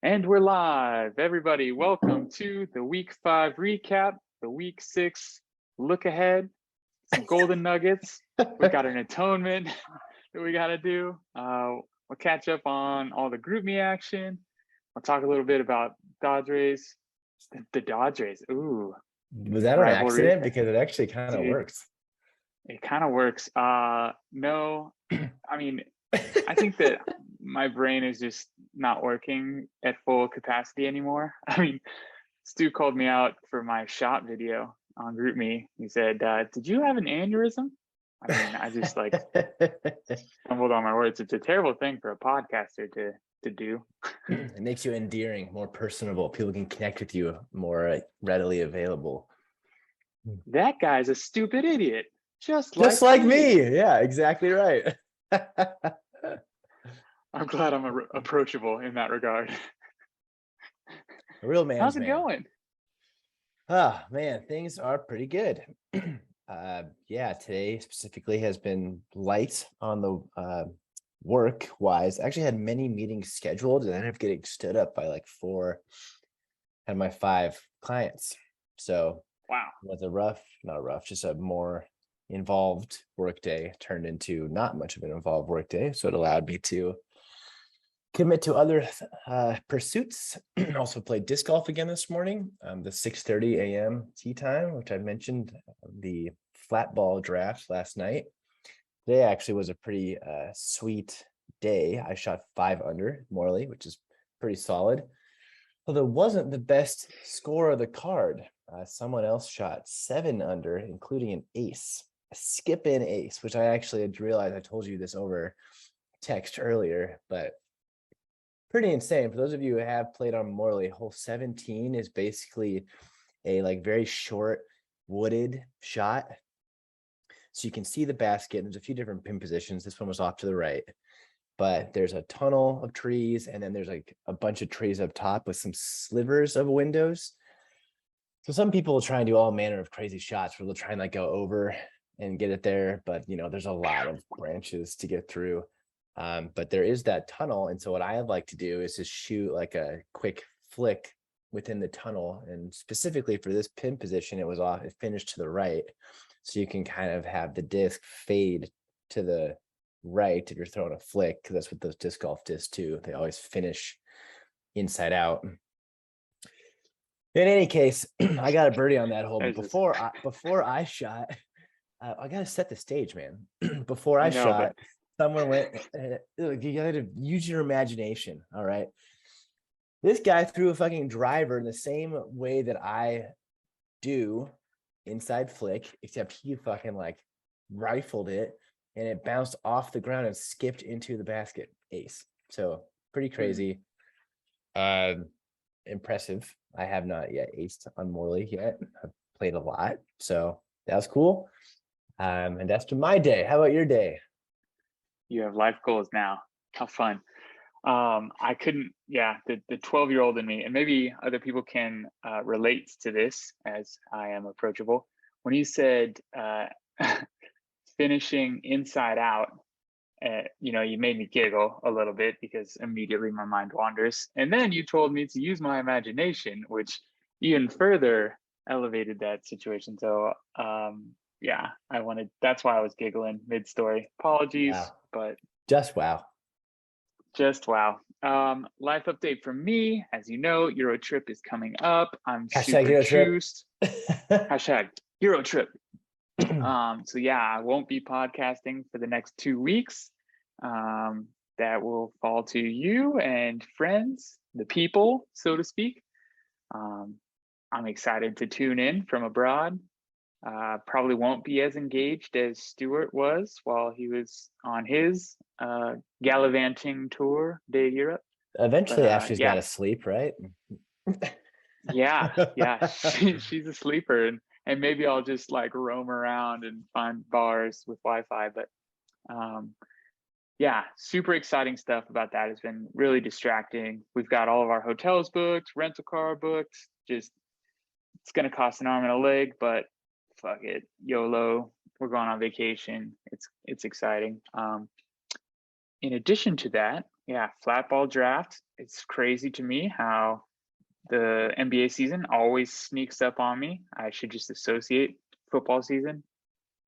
And we're live. Everybody, welcome to the week 5 recap, the week 6 look ahead, some golden nuggets. We got an atonement that we got to do. We'll catch up on all the group me action. I'll talk a little bit about Dodge race, the Dodge race. Ooh, Was that an rivalry. accident? Because it actually kind of works. It kind of works. No, I mean, I think that my brain is just not working at full capacity anymore. I mean, Stu called me out for my shot video on GroupMe. He said, did you have an aneurysm? I mean, I just like stumbled on my words. It's a terrible thing for a podcaster to do. It makes you endearing, more personable. People can connect with you more readily available. That guy's a stupid idiot. Just like me. Yeah, exactly right. I'm glad I'm approachable in that regard. A real man's How's it man. going? Oh man, things are pretty good. Yeah, today specifically has been light on the work wise. I actually had many meetings scheduled and I ended up getting stood up by like 4 and my 5 clients. So wow, it was just a more involved workday turned into not much of an involved workday. So it allowed me to commit to other pursuits. Also played disc golf again this morning, the 6:30 a.m. tee time, which I mentioned, the flat ball draft last night. Today actually was a pretty sweet day. I shot 5 under Morley, which is pretty solid. Although it wasn't the best score of the card. Someone else shot 7 under, including an ace, a skip in ace, which I actually had realized I told you this over text earlier, but pretty insane. For those of you who have played on Morley, hole 17 is basically a like very short wooded shot. So you can see the basket. There's a few different pin positions. This one was off to the right, but there's a tunnel of trees, and then there's like a bunch of trees up top with some slivers of windows. So some people will try and do all manner of crazy shots where they'll try and like go over and get it there, but you know, there's a lot of branches to get through. But there is that tunnel, and so what I like to do is just shoot like a quick flick within the tunnel, and specifically for this pin position, it finished to the right, so you can kind of have the disc fade to the right if you're throwing a flick, because that's what those disc golf discs do. They always finish inside out. In any case, I got a birdie on that hole, but before I shot, I gotta set the stage, man. Before I shot, someone went, you gotta use your imagination. All right. This guy threw a fucking driver in the same way that I do inside flick, except he fucking like rifled it and it bounced off the ground and skipped into the basket. Ace. So pretty crazy. Impressive. I have not yet aced on Morley yet. I've played a lot. So that was cool. And that's been my day. How about your day? You have life goals now. How fun. I couldn't, the 12-year-old in me, and maybe other people can relate to this as I am approachable. When you said finishing inside out, you made me giggle a little bit because immediately my mind wanders. And then you told me to use my imagination, which even further elevated that situation. So that's why I was giggling mid-story. Apologies, wow. But just wow. Life update from me. As you know, Euro trip is coming up. I'm Hashtag super juiced. Hashtag Euro trip. So yeah, I won't be podcasting for the next 2 weeks. That will fall to you and friends, the people, so to speak. I'm excited to tune in from abroad. Probably won't be as engaged as Stuart was while he was on his gallivanting tour de Europe. Eventually, Ashley's got to sleep, right? Yeah. She's a sleeper, and maybe I'll just like roam around and find bars with Wi-Fi. But super exciting stuff about that. It's been really distracting. We've got all of our hotels booked, rental car booked. It's gonna cost an arm and a leg, but fuck it, YOLO. We're going on vacation. It's exciting. In addition to that, Yeah, flat ball draft. It's crazy to me how the NBA season always sneaks up on me. I should just associate football season.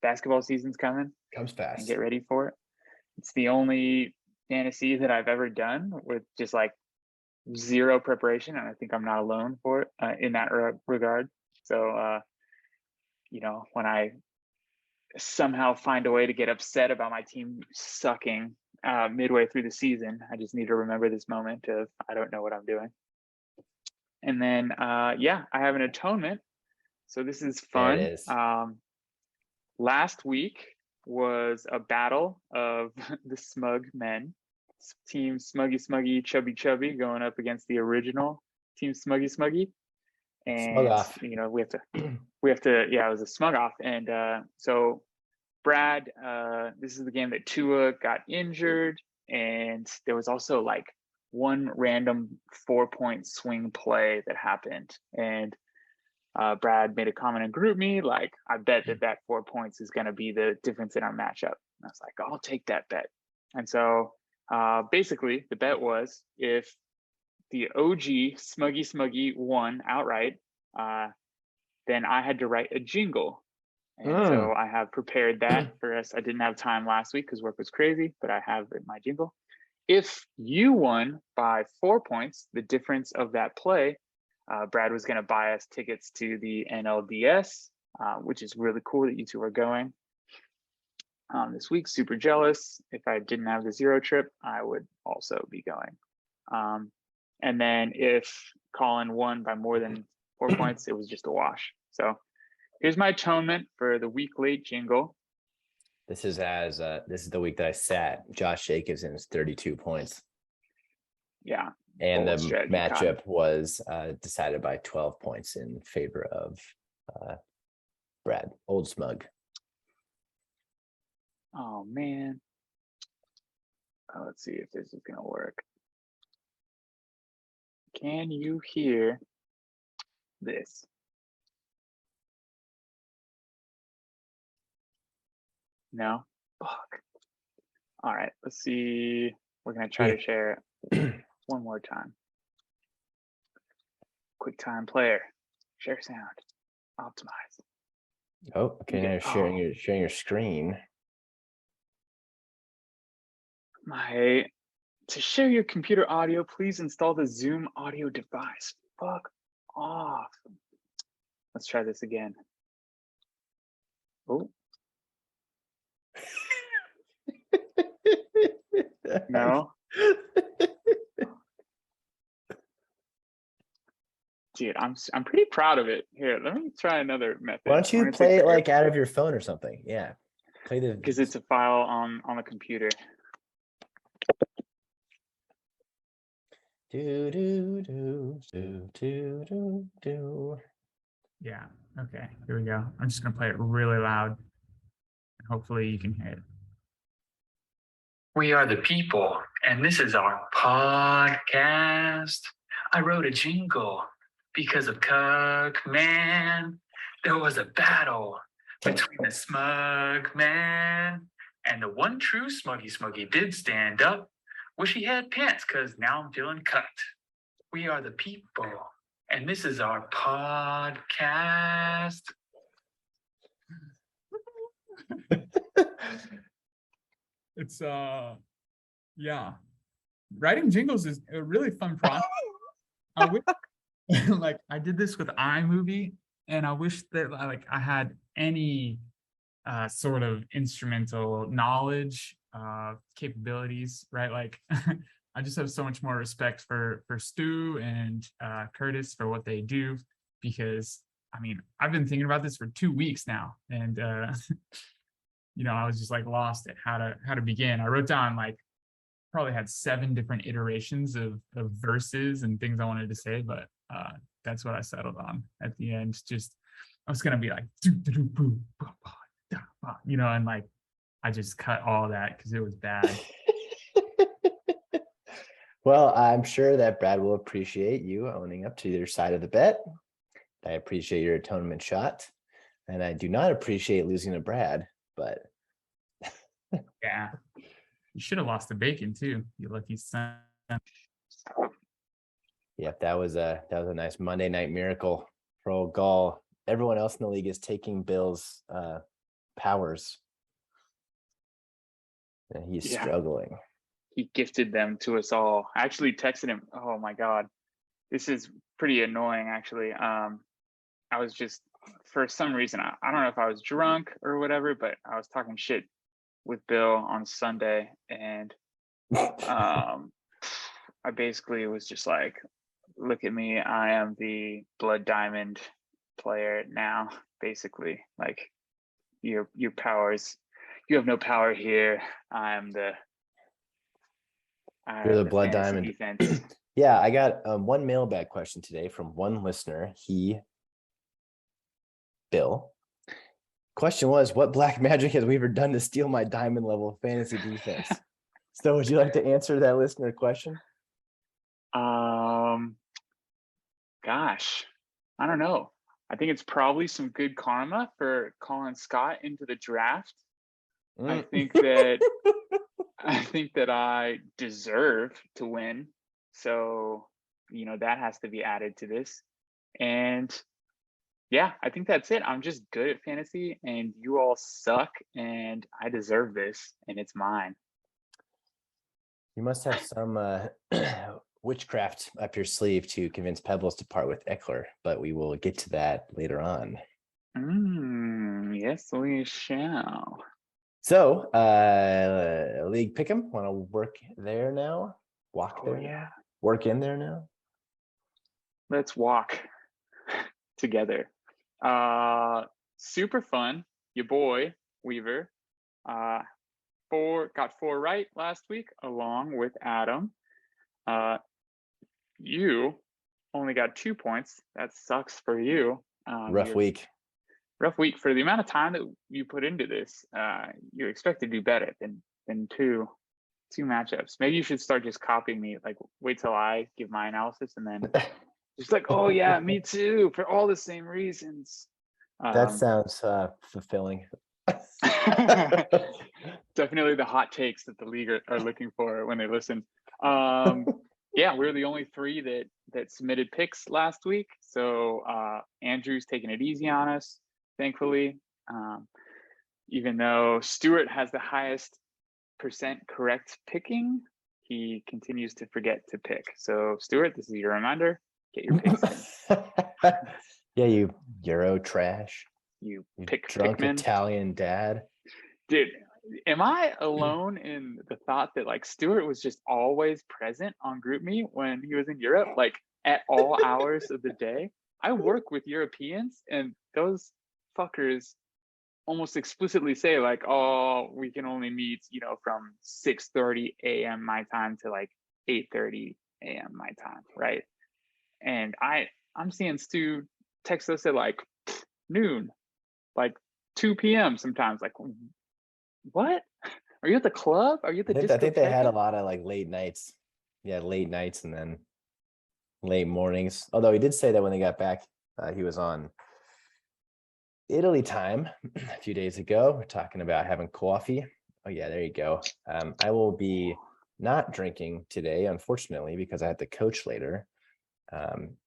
Basketball season's coming Comes and fast. get ready for it. It's the only fantasy that I've ever done with just like zero preparation, and I think I'm not alone for it in that regard. So, when I somehow find a way to get upset about my team sucking midway through the season, I just need to remember this moment of I don't know what I'm doing. And then, I have an atonement. So this is fun. There it is. Last week was a battle of the smug men. Team Smuggy Chubby Chubby going up against the original Team Smuggy. Smug And off. we have to it was a smug off. And so Brad, this is the game that Tua got injured, and there was also like one random 4-point swing play that happened. And Brad made a comment in GroupMe, like, I bet that 4 points is going to be the difference in our matchup. And I was like, I'll take that bet. And so basically the bet was if the OG Smuggy won outright, then I had to write a jingle. And so I have prepared that for us. I didn't have time last week because work was crazy, but I have my jingle. If you won by 4 points, the difference of that play, Brad was going to buy us tickets to the NLDS, which is really cool that you two are going this week. Super jealous. If I didn't have the zero trip, I would also be going. And then if Colin won by more than 4 points, it was just a wash. So here's my atonement for the week late jingle. This is the week that I sat Josh Jacobson's 32 points. Yeah. And the matchup was decided by 12 points in favor of Brad, Old Smug. Oh, man. Let's see if this is going to work. Can you hear this? No? Fuck. All right, let's see. We're going to try to share it one more time. QuickTime player, share sound, optimize. Oh, okay. Now you're sharing your screen. To share your computer audio, please install the Zoom audio device. Fuck off. Let's try this again. Oh. No. Dude, I'm pretty proud of it. Here, let me try another method. Why don't you play it like out of your phone or something? Yeah. Play the because it's a file on the computer. Yeah. Okay. Here we go. I'm just gonna play it really loud. Hopefully you can hear it. We are the people, and this is our podcast. I wrote a jingle because of Kirk, man. There was a battle between the smug man and the one true Smuggy did stand up. Wish he had pants, because now I'm feeling cut. We are the people, and this is our podcast. It's writing jingles is a really fun process. I wish, I did this with iMovie, and I wish that I had any sort of instrumental knowledge, capabilities, right? I just have so much more respect for Stu and Curtis for what they do, because I've been thinking about this for 2 weeks now, and I was just lost at how to begin. I wrote down probably had 7 different iterations of verses and things I wanted to say, but that's what I settled on at the end. Just I was gonna be and I just cut all that because it was bad. Well, I'm sure that Brad will appreciate you owning up to your side of the bet. I appreciate your atonement shot, and I do not appreciate losing to Brad, but yeah. You should have lost the bacon too, you lucky son. Yep, that was a nice Monday night miracle for old Gall. Everyone else in the league is taking Bill's powers. And he's struggling. He gifted them to us all. I actually texted him. Oh my God. This is pretty annoying, actually. I was just, for some reason, I don't know if I was drunk or whatever, but I was talking shit with Bill on Sunday. And I basically was just like, look at me. I am the Blood Diamond player now, basically. Like, your powers, you have no power here. You're the Blood Diamond. Defense. Yeah, I got one mailbag question today from one listener. Bill. Question was, what black magic has Weaver done to steal my diamond level fantasy defense? So would you like to answer that listener question? Gosh, I don't know. I think it's probably some good karma for calling Scott into the draft. I think that I deserve to win. So, that has to be added to this. And yeah, I think that's it. I'm just good at fantasy and you all suck and I deserve this and it's mine. You must have some witchcraft up your sleeve to convince Pebbles to part with Eckler, but we will get to that later on. Yes, we shall. So, League Pick'em, want to work there now? Walk there now? Work in there now? Let's walk together. Super fun. Your boy, Weaver, got 4 right last week, along with Adam. You only got 2 points. That sucks for you. Rough week for the amount of time that you put into this. You expect to do better than two matchups. Maybe you should start just copying me. Like, wait till I give my analysis and then just like, oh yeah, me too, for all the same reasons. That sounds fulfilling. Definitely the hot takes that the league are looking for when they listen. Yeah, we're the only 3 that submitted picks last week. So Andrew's taking it easy on us, thankfully. Even though Stuart has the highest percent correct picking, he continues to forget to pick. So Stuart, this is your reminder. Get your picks in. Yeah, you Euro trash. You pick drunk Pikmin. Italian dad. Dude, am I alone in the thought that like Stuart was just always present on GroupMe when he was in Europe, like at all hours of the day? I work with Europeans and those fuckers almost explicitly say like, oh, we can only meet, from 6:30 a.m. my time to like 8:30 a.m. my time, right? And I'm seeing Stu text us at like noon, like 2 p.m. sometimes. Like, what? Are you at the club? Are you at the discotheque? I think they had a lot of like late nights. Yeah, late nights and then late mornings. Although he did say that when they got back, he was on Italy time a few days ago. We're talking about having coffee. Oh yeah, there you go. I will be not drinking today, unfortunately, because I have to coach later.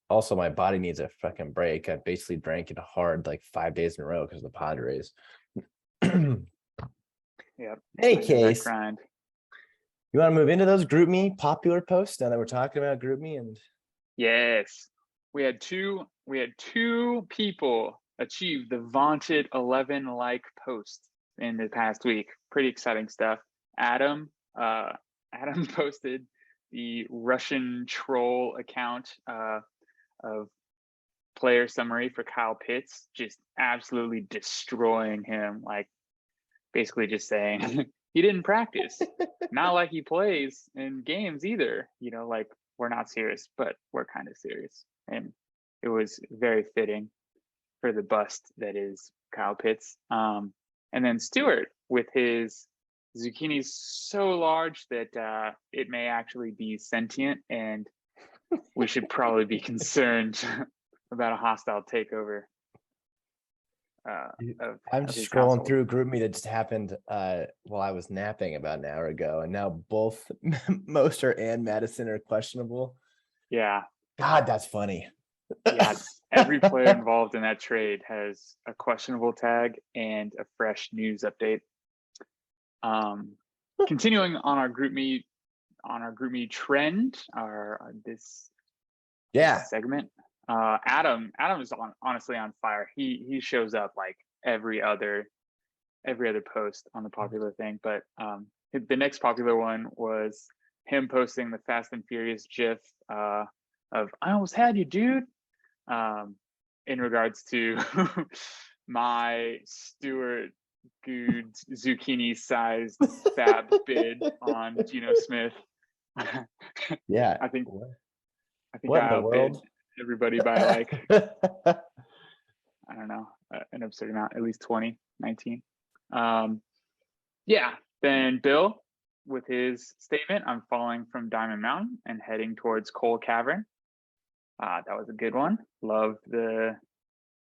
Also, my body needs a fucking break. I basically drank it hard like 5 days in a row because of the Padres. Yeah. Any case, you want to move into those GroupMe popular posts now that we're talking about GroupMe? And yes, we had two people achieve the vaunted 11 like post in the past week. Pretty exciting stuff. Adam posted the Russian troll account of player summary for Kyle Pitts, just absolutely destroying him, like basically just saying he didn't practice. Not like he plays in games either, like we're not serious, but we're kind of serious. And it was very fitting for the bust that is Kyle Pitts. And then Stewart with his zucchini's so large that it may actually be sentient, and we should probably be concerned about a hostile takeover. I'm of just his scrolling household. through GroupMe that just happened while I was napping about an hour ago, and now both Moster and Madison are questionable. Yeah, God, that's funny. yeah. Every player involved in that trade has a questionable tag and a fresh news update. Continuing on our GroupMe trend, this segment. Adam is honestly on fire. He shows up like every other post on the popular thing. But the next popular one was him posting the Fast and Furious GIF of "I almost had you, dude," in regards to my Stuart Good zucchini-sized fab bid on Geno Smith. Yeah, I think what I in the outbid world? everybody by like I don't know, an absurd amount, at least 20, 19. Yeah, then Bill with his statement, "I'm falling from Diamond Mountain and heading towards Coal Cavern." That was a good one. Loved the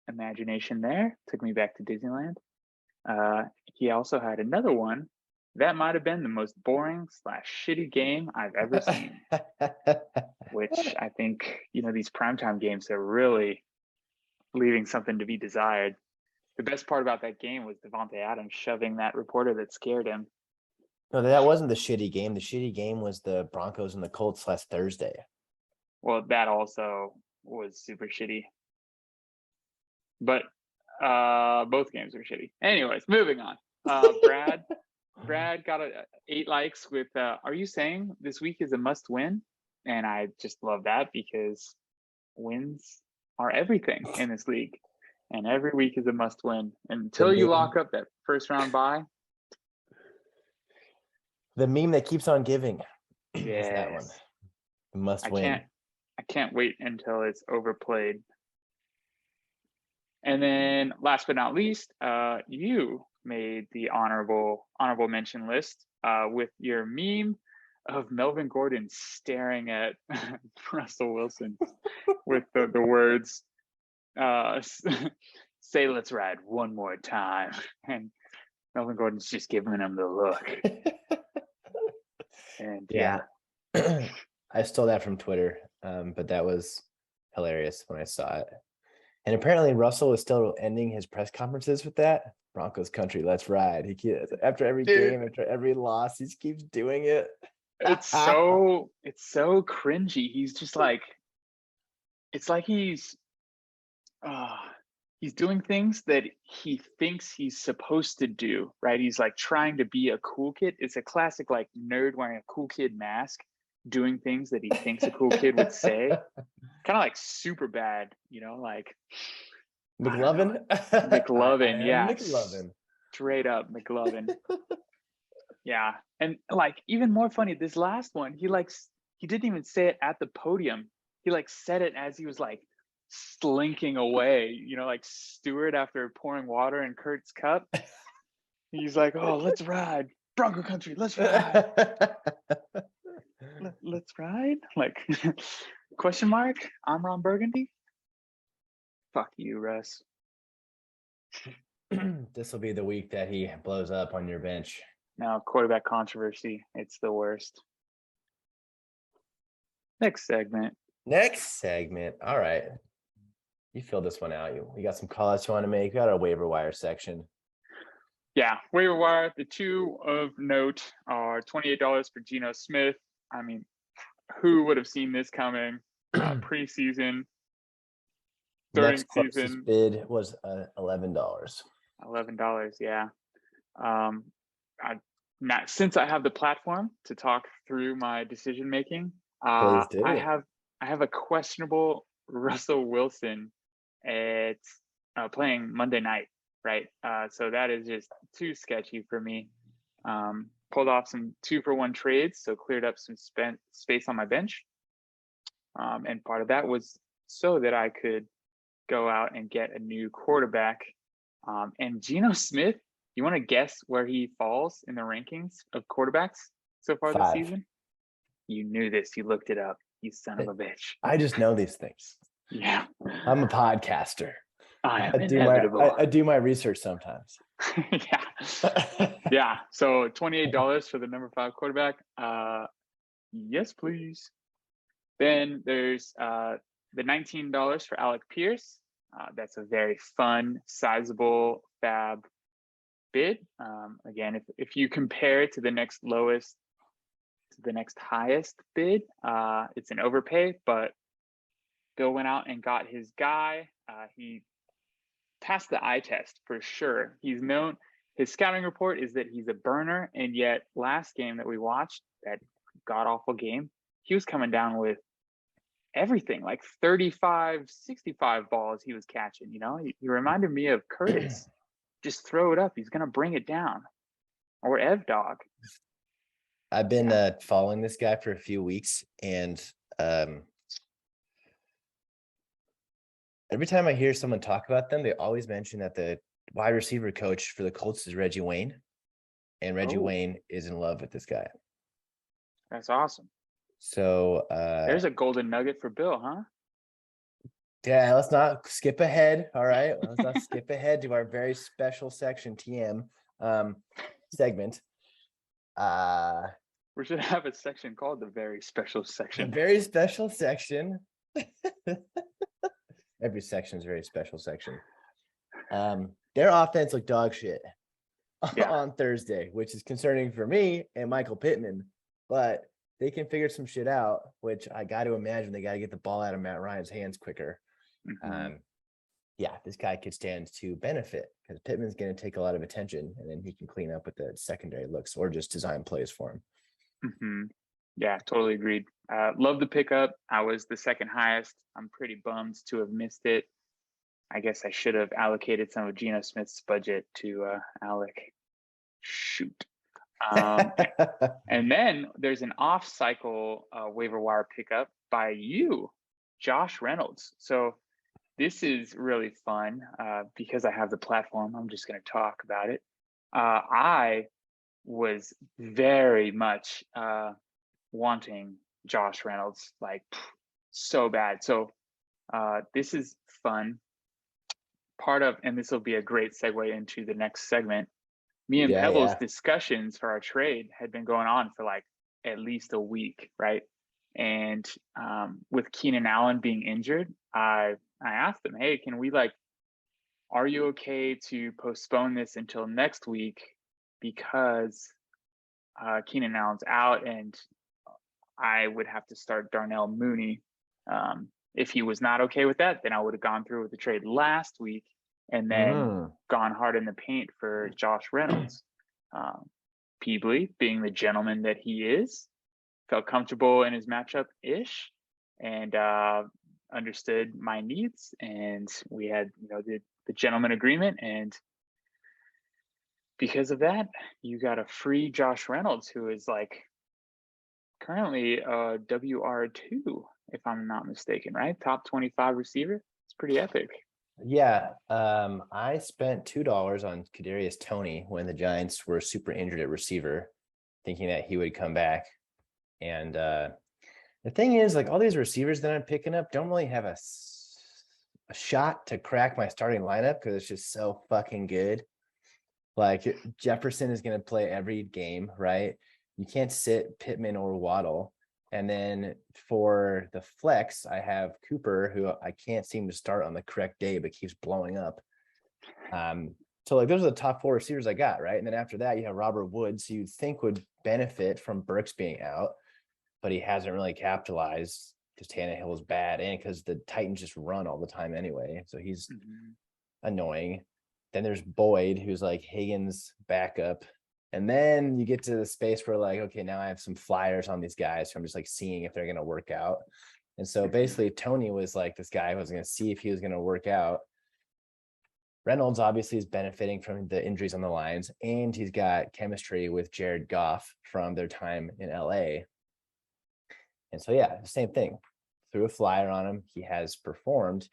imagination there. Took me back to Disneyland. He also had another one that might have been the most boring / shitty game I've ever seen. Which I think, these primetime games are really leaving something to be desired. The best part about that game was Devontae Adams shoving that reporter that scared him. No, that wasn't the shitty game. The shitty game was the Broncos and the Colts last Thursday. Well, that also was super shitty. But both games were shitty. Anyways, moving on. Brad got 8 likes with, "Are you saying this week is a must win?" And I just love that because wins are everything in this league. And every week is a must win until you lock up that first round bye. The meme that keeps on giving. Yes. That one. Must win. I can't wait until it's overplayed. And then last but not least, you made the honorable mention list with your meme of Melvin Gordon staring at Russell Wilson with the words, "Say let's ride one more time." And Melvin Gordon's just giving him the look. And yeah. I stole that from Twitter, but that was hilarious when I saw it. And apparently Russell is still ending his press conferences with that. "Broncos country, let's ride." After every game, after every loss, he keeps doing it. It's so cringy. He's just like, it's like he's doing things that he thinks he's supposed to do, right? He's like trying to be a cool kid. It's a classic like nerd wearing a cool kid mask, doing things that he thinks a cool kid would say. Kind of like super bad, like McLovin. McLovin, yeah. McLovin. Straight up McLovin. Yeah. And like even more funny, this last one, he didn't even say it at the podium. He like said it as he was like slinking away, like Stewart after pouring water in Kurt's cup. He's like, "Oh, let's ride. Bronco country, let's ride." Let's ride? Like, question mark? I'm Ron Burgundy? Fuck you, Russ. This will be the week that he blows up on your bench. Now, quarterback controversy. It's the worst. Next segment. All right. You fill this one out. You got some calls you want to make? You got our waiver wire section. Yeah, waiver wire. The two of note are $28 for Geno Smith. I mean, who would have seen this coming? Preseason, during Next closest season bid was $11. $11, yeah. Since I have the platform to talk through my decision making, Please do. I have a questionable Russell Wilson at playing Monday night, right? So that is just too sketchy for me. Pulled off some 2-for-1 trades, so cleared up some space on my bench. And part of that was so that I could go out and get a new quarterback. And Geno Smith, you want to guess where he falls in the rankings of quarterbacks so far this season? You knew this. You looked it up. You son of a bitch. I just know these things. Yeah. I'm a podcaster. I am I inevitable. do my research sometimes. Yeah. So $28 for the number 5 quarterback. Yes, please. Then there's the $19 for Alec Pierce. That's a very fun, sizable fab bid. Again, if you compare it to the next lowest to the next highest bid, it's an overpay, but Bill went out and got his guy. He passed the eye test for sure. He's known, his scouting report is that he's a burner, and yet last game that we watched, that god awful game, he was coming down with everything, like 35, 65 balls he was catching. He reminded me of Curtis. Just throw it up, he's gonna bring it down. Or Ev Dog. I've been following this guy for a few weeks, and every time I hear someone talk about them, they always mention that the wide receiver coach for the Colts is Reggie Wayne, and Reggie Wayne is in love with this guy. That's awesome. So there's a golden nugget for Bill, huh? Yeah, let's not skip ahead. All right, let's not skip ahead to our very special section TM segment. We should have a section called the very special section. The very special section. Every section is a very special section. Their offense looked dog shit on Thursday, which is concerning for me and Michael Pittman, but they can figure some shit out, which I got to imagine they got to get the ball out of Matt Ryan's hands quicker. Mm-hmm. This guy could stand to benefit because Pittman's going to take a lot of attention, and then he can clean up with the secondary looks or just design plays for him. Mm-hmm. Yeah, totally agreed. Love the pickup. I was the second highest. I'm pretty bummed to have missed it. I guess I should have allocated some of Geno Smith's budget to Alec. Shoot. And then there's an off-cycle waiver wire pickup by you, Josh Reynolds. So this is really fun because I have the platform. I'm just going to talk about it. I was very much wanting Josh Reynolds, like so bad. So this is fun. And this will be a great segue into the next segment. Me and Pebble's discussions for our trade had been going on for like at least a week, right? And with Keenan Allen being injured, I asked him, hey, are you okay to postpone this until next week because Keenan Allen's out and I would have to start Darnell Mooney. If he was not okay with that, then I would have gone through with the trade last week and then gone hard in the paint for Josh Reynolds. Peebly, being the gentleman that he is, felt comfortable in his matchup-ish and understood my needs. And we had, the gentleman agreement. And because of that, you got a free Josh Reynolds, who is like currently WR2, if I'm not mistaken, right? Top 25 receiver. It's pretty epic. Yeah. I spent $2 on Kadarius Toney when the Giants were super injured at receiver, thinking that he would come back. And the thing is, like, all these receivers that I'm picking up don't really have a shot to crack my starting lineup because it's just so fucking good. Like, Jefferson is going to play every game, right? You can't sit Pittman or Waddle. And then for the flex, I have Cooper, who I can't seem to start on the correct day, but keeps blowing up. So like those are the top 4 receivers I got, right? And then after that, you have Robert Woods, who you'd think would benefit from Burks being out, but he hasn't really capitalized because Tannehill is bad and because the Titans just run all the time anyway. So he's annoying. Then there's Boyd, who's like Higgins' backup. And then you get to the space where like, okay, now I have some flyers on these guys. So I'm just like seeing if they're going to work out. And so basically Toney was like this guy who was going to see if he was going to work out. Reynolds obviously is benefiting from the injuries on the Lions, and he's got chemistry with Jared Goff from their time in LA. And so, yeah, the same thing. Threw a flyer on him. He has performed.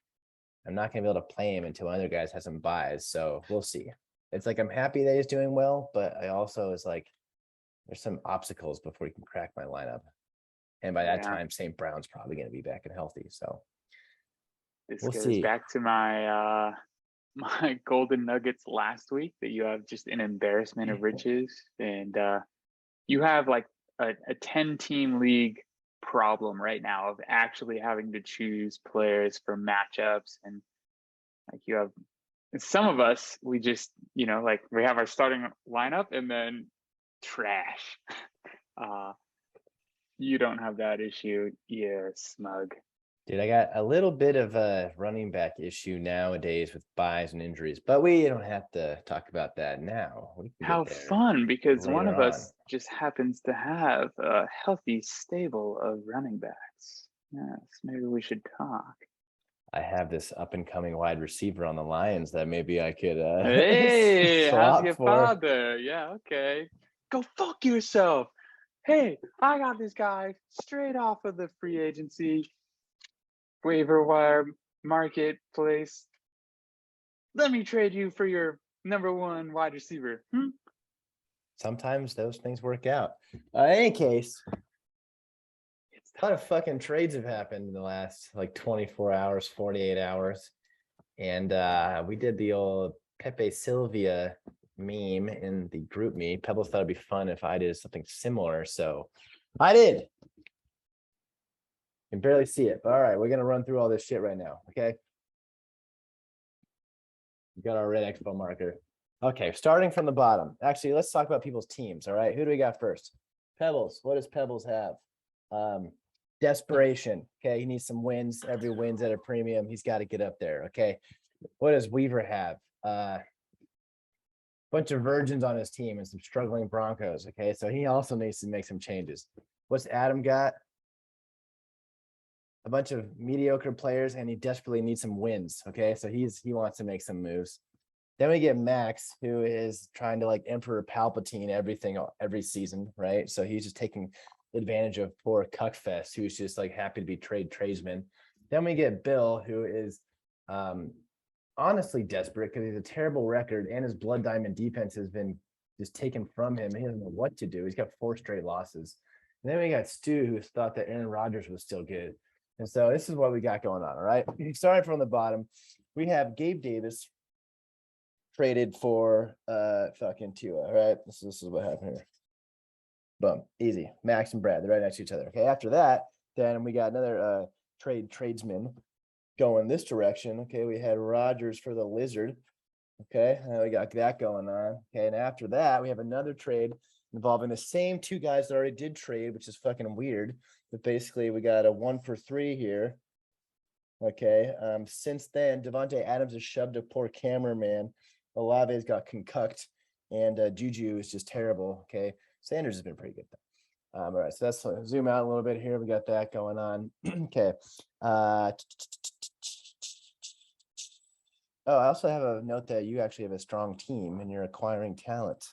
I'm not going to be able to play him until other guys have some buys. So we'll see. It's like I'm happy that he's doing well, but I also is like there's some obstacles before he can crack my lineup. And by that time, St. Brown's probably going to be back and healthy. So this goes back to my my golden nuggets last week that you have just an embarrassment of riches, and you have like a 10-team league problem right now of actually having to choose players for matchups, and like you have some of us, we just, like we have our starting lineup and then trash. You don't have that issue. Yeah, smug. Dude, I got a little bit of a running back issue nowadays with buys and injuries, but we don't have to talk about that now. We can How get there fun, because one later of on. us just happens to have a healthy stable of running backs. Yes, maybe we should talk. I have this up and coming wide receiver on the Lions that maybe I could Hey, how's swap your for. father? Yeah, okay. Go fuck yourself. Hey, I got this guy straight off of the free agency waiver wire marketplace. Let me trade you for your number one wide receiver. Sometimes those things work out. In any case, a lot of fucking trades have happened in the last like 24 hours, 48 hours. And we did the old Pepe Sylvia meme in the group me. Pebbles thought it'd be fun if I did something similar. So I did. You can barely see it. But all right, we're going to run through all this shit right now. Okay. We got our red expo marker. Okay, starting from the bottom. Actually, let's talk about people's teams. All right, who do we got first? Pebbles. What does Pebbles have? Desperation. Okay, he needs some wins. Every win's at a premium. He's got to get up there. Okay. What does Weaver have? Bunch of virgins on his team and some struggling Broncos. Okay, so he also needs to make some changes. What's Adam got? A bunch of mediocre players, and he desperately needs some wins. Okay, so he wants to make some moves. Then we get Max, who is trying to like Emperor Palpatine every season, right? So he's just taking advantage of poor Cuckfest, who's just like happy to be tradesman. Then we get Bill, who is honestly desperate because he has a terrible record and his Blood Diamond defense has been just taken from him. He doesn't know what to do. He's got 4 straight losses. And then we got Stu, who thought that Aaron Rodgers was still good. And so this is what we got going on, all right? Starting from the bottom, we have Gabe Davis traded for fucking Tua, all right? This is what happened here. Boom, easy. Max and Brad, they're right next to each other. Okay, after that, then we got another tradesman going this direction. Okay, we had Rodgers for the Lizard. Okay, we got that going on. Okay, and after that, we have another trade involving the same 2 guys that already did trade, which is fucking weird. But basically, we got a 1 for 3 here. Okay, since then, Devontae Adams has shoved a poor cameraman. Olave's got concucked, and Juju is just terrible. Okay, Sanders has been pretty good though. All right, so let's zoom out a little bit here. We got that going on. Okay. Oh, I also have a note that you actually have a strong team and you're acquiring talent.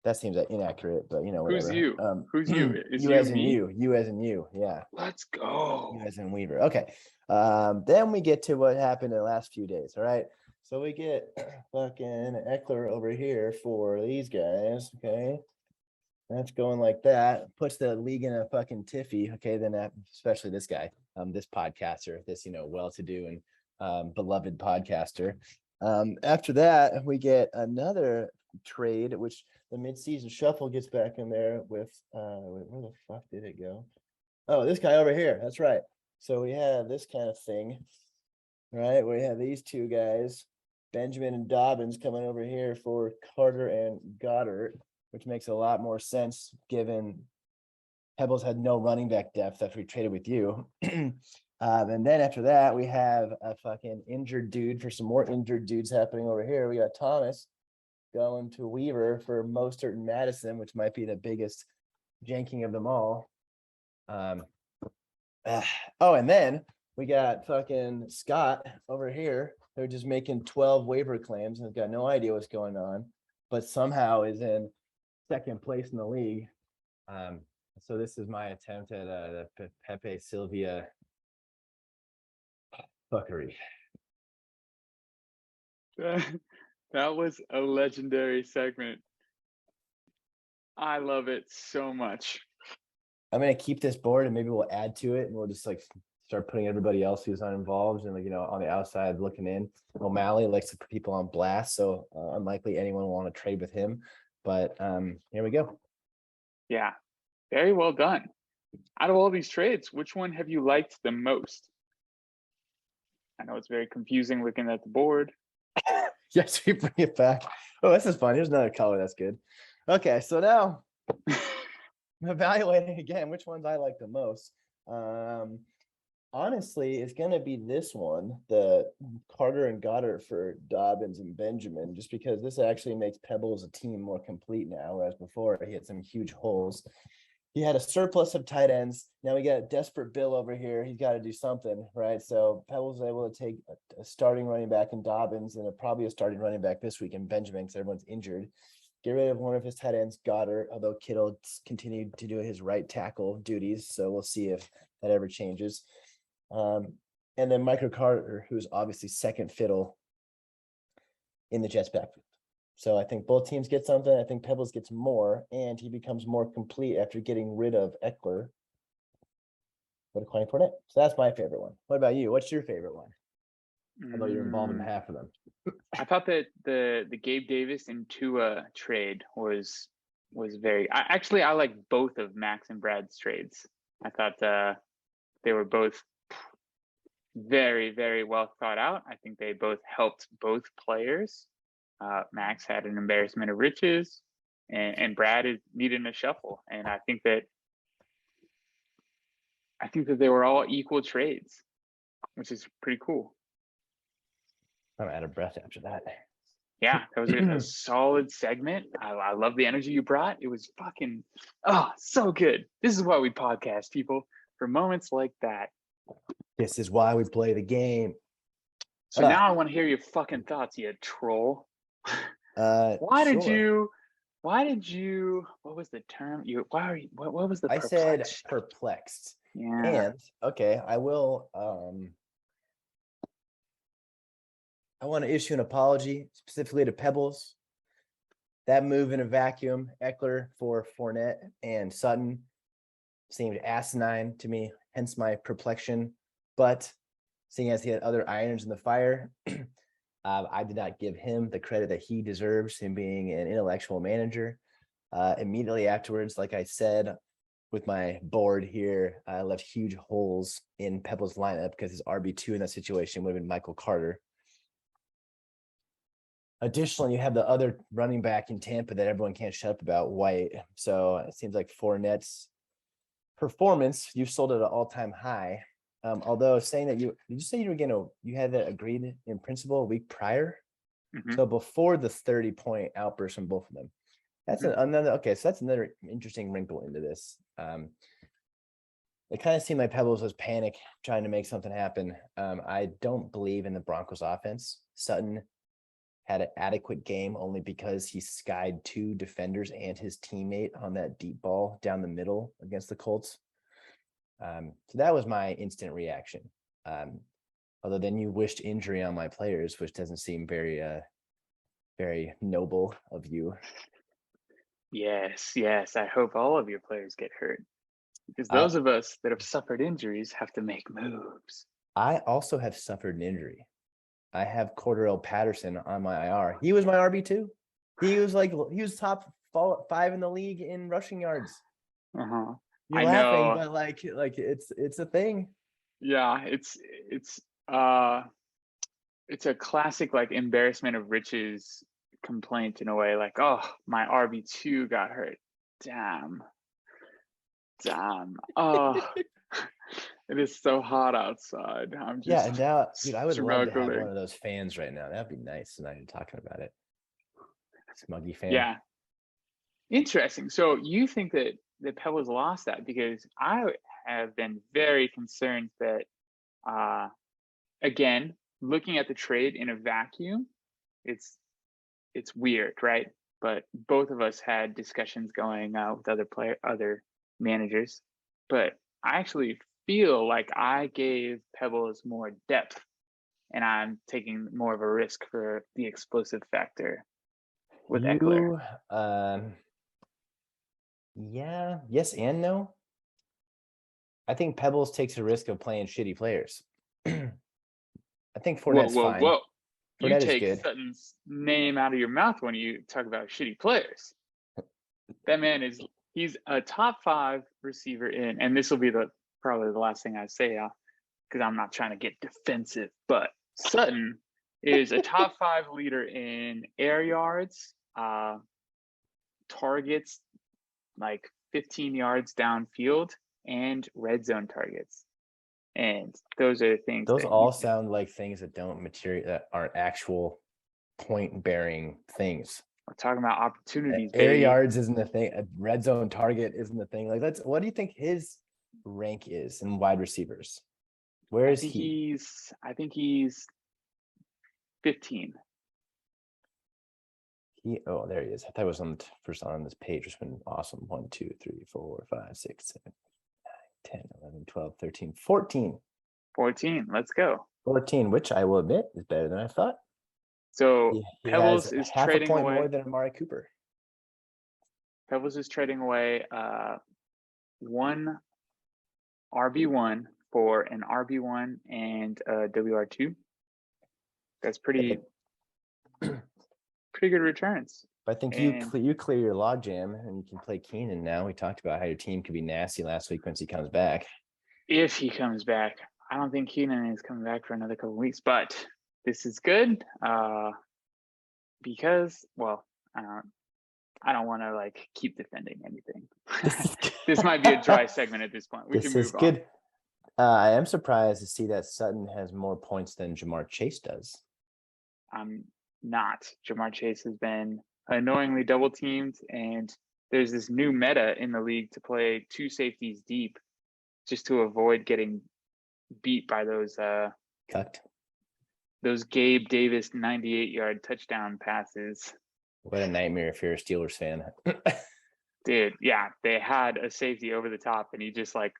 That seems inaccurate, but whatever. Who's you? Who's you? Is you as in me? you as in you. Yeah. Let's go. You as in Weaver. Okay. Then we get to what happened in the last few days. All right. So we get fucking Eckler over here for these guys. Okay. That's going like that. Puts the league in a fucking tiffy. Okay. Then especially this guy, this podcaster, this, well-to-do and beloved podcaster. After that, we get another trade, which the mid-season shuffle gets back in there with where the fuck did it go? Oh, this guy over here. That's right. So we have this kind of thing, right? We have these 2 guys, Benjamin and Dobbins, coming over here for Carter and Goddard, which makes a lot more sense given Pebbles had no running back depth after we traded with you. And then after that, we have a fucking injured dude for some more injured dudes happening over here. We got Thomas going to Weaver for Mostert and Madison, which might be the biggest janking of them all. And then we got fucking Scott over here. They're just making 12 waiver claims and got no idea what's going on, but somehow is in second place in the league. So this is my attempt at the Pepe Sylvia fuckery. That was a legendary segment. I love it so much. I'm gonna keep this board and maybe we'll add to it and we'll just like start putting everybody else who's not involved and, like, on the outside looking in. O'Malley likes to put people on blast, so unlikely anyone will want to trade with him. But here we go. Yeah, very well done. Out of all these trades, which one have you liked the most? I know it's very confusing looking at the board. Yes, we bring it back. Oh, this is fun. Here's another color. That's good. Okay, so now I'm evaluating again which ones I like the most. Honestly, it's gonna be this one, the Carter and Goddard for Dobbins and Benjamin, just because this actually makes Pebbles a team more complete now, whereas before he had some huge holes. He had a surplus of tight ends. Now we got a desperate Bill over here. He's got to do something, right? So Pebbles was able to take a starting running back in Dobbins and probably a starting running back this week in Benjamin because everyone's injured. Get rid of one of his tight ends, Goddard, although Kittle continued to do his right tackle duties. So we'll see if that ever changes. And then Michael Carter, who's obviously second fiddle in the Jets backfield. So I think both teams get something. I think Pebbles gets more, and he becomes more complete after getting rid of Eckler. But according to Fournette. So that's my favorite one. What about you? What's your favorite one? Although you're involved in half of them. I thought that the Gabe Davis and Tua trade was very. I like both of Max and Brad's trades. I thought they were both very, very well thought out. I think they both helped both players. Max had an embarrassment of riches, and Brad is needing a shuffle. And I think that they were all equal trades, which is pretty cool. I'm out of breath after that. Yeah, that was a solid segment. I love the energy you brought. It was fucking so good. This is why we podcast, people, for moments like that. This is why we play the game. So now I want to hear your fucking thoughts, you troll. Why did you, what was the term? What was the I said perplexed. Yeah. And okay, I will I want to issue an apology specifically to Pebbles. That move in a vacuum, Eckler for Fournette and Sutton, seemed asinine to me, hence my perplexion. But seeing as he had other irons in the fire, I did not give him the credit that he deserves, him being an intellectual manager. Immediately afterwards, like I said, with my board here, I left huge holes in Pebbles' lineup because his RB2 in that situation would have been Michael Carter. Additionally, you have the other running back in Tampa that everyone can't shut up about, White. So it seems like Fournette's performance, you've sold it at an all-time high. Although saying that did you say you had that agreed in principle a week prior? Mm-hmm. So before the 30-point outburst from both of them. That's another interesting wrinkle into this. It kind of seemed like Pebbles was panic trying to make something happen. I don't believe in the Broncos offense. Sutton had an adequate game only because he skied two defenders and his teammate on that deep ball down the middle against the Colts. So that was my instant reaction. Although then you wished injury on my players, which doesn't seem very, very noble of you. Yes. I hope all of your players get hurt, because those of us that have suffered injuries have to make moves. I also have suffered an injury. I have Cordarrelle Patterson on my IR. He was my RB2. He was top 5 in the league in rushing yards. Uh-huh. You're laughing, but like it's a thing. Yeah, it's a classic like embarrassment of riches complaint in a way. Like, oh, my RB2 got hurt. Damn. Oh, it is so hot outside. I'm just and now, dude, I would love to have struggling. one of those fans right now. That'd be nice. Now you're talking about it. Smuggy fan. Yeah. Interesting. So you think that Pebbles lost that? Because I have been very concerned that, again, looking at the trade in a vacuum, it's weird, right? But both of us had discussions going with other managers. But I actually feel like I gave Pebbles more depth, and I'm taking more of a risk for the explosive factor with Eckler. Yeah, yes and no. I think Pebbles takes a risk of playing shitty players. I think Whoa, Fournette's whoa, fine. whoa. You Fournette is take good. Sutton's name out of your mouth when you talk about shitty players. That man he's a top 5 receiver and this will be probably the last thing I say because I'm not trying to get defensive, but Sutton is a top 5 leader in air yards, targets like 15 yards downfield, and red zone targets. And those are things. Those all sound like things that that aren't actual point bearing things. We're talking about opportunities. Air yards isn't the thing. A red zone target isn't the thing. Like, what do you think his rank is in wide receivers? Where is he? I think he's 15. Oh, there he is. I thought it was on the first on this page, which has been awesome. 1, 2, 3, 4, 5, 6, 7, 8, 9, 10, 11, 12, 13, 14. 14. Let's go. 14, which I will admit is better than I thought. So he Pebbles has is half trading a point away more than Amari Cooper. Pebbles is trading away 1 RB1 for an RB1 and a WR2. That's pretty good returns. I think you clear your logjam and you can play Keenan now. We talked about how your team could be nasty last week once he comes back. If he comes back. I don't think Keenan is coming back for another couple of weeks, but this is good because, well, I don't want to like keep defending anything. This might be a dry segment at this point. We can move on. Good. I am surprised to see that Sutton has more points than Jamar Chase does. I'm not. Jamar Chase has been annoyingly double teamed, and there's this new meta in the league to play 2 safeties deep just to avoid getting beat by those Gabe Davis 98-yard touchdown passes. What a nightmare if you're a Steelers fan. Dude, yeah, they had a safety over the top and he just like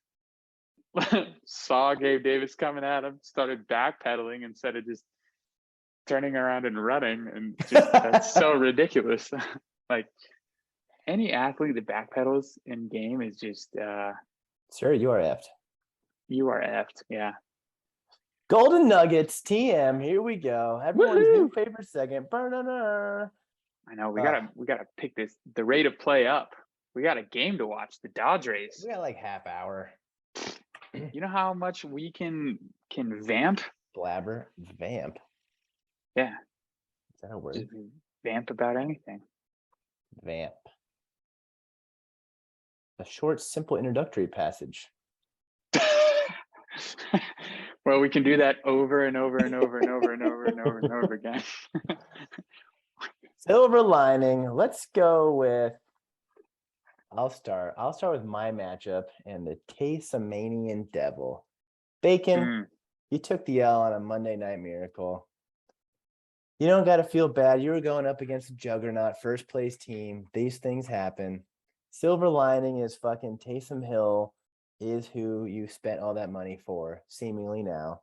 saw Gabe Davis coming at him, started backpedaling instead of just turning around and running, and just that's so ridiculous. Like any athlete that backpedals in game is just sir, you are effed. You are effed, yeah. Golden Nuggets TM, here we go. Everyone's new favorite segment. I know we gotta pick the rate of play up. We got a game to watch, the Dodge race. We got like half hour. You know how much we can vamp? Blabber, vamp. Yeah. Is that a word? Just vamp about anything. Vamp. A short, simple introductory passage. Well, we can do that over and over and over and over and over and over and over again. Silver lining. Let's go with. I'll start with my matchup and the Tasmanian Devil. Bacon, you took the L on a Monday Night Miracle. You don't got to feel bad. You were going up against a juggernaut, first place team. These things happen. Silver lining is fucking Taysom Hill is who you spent all that money for, seemingly now.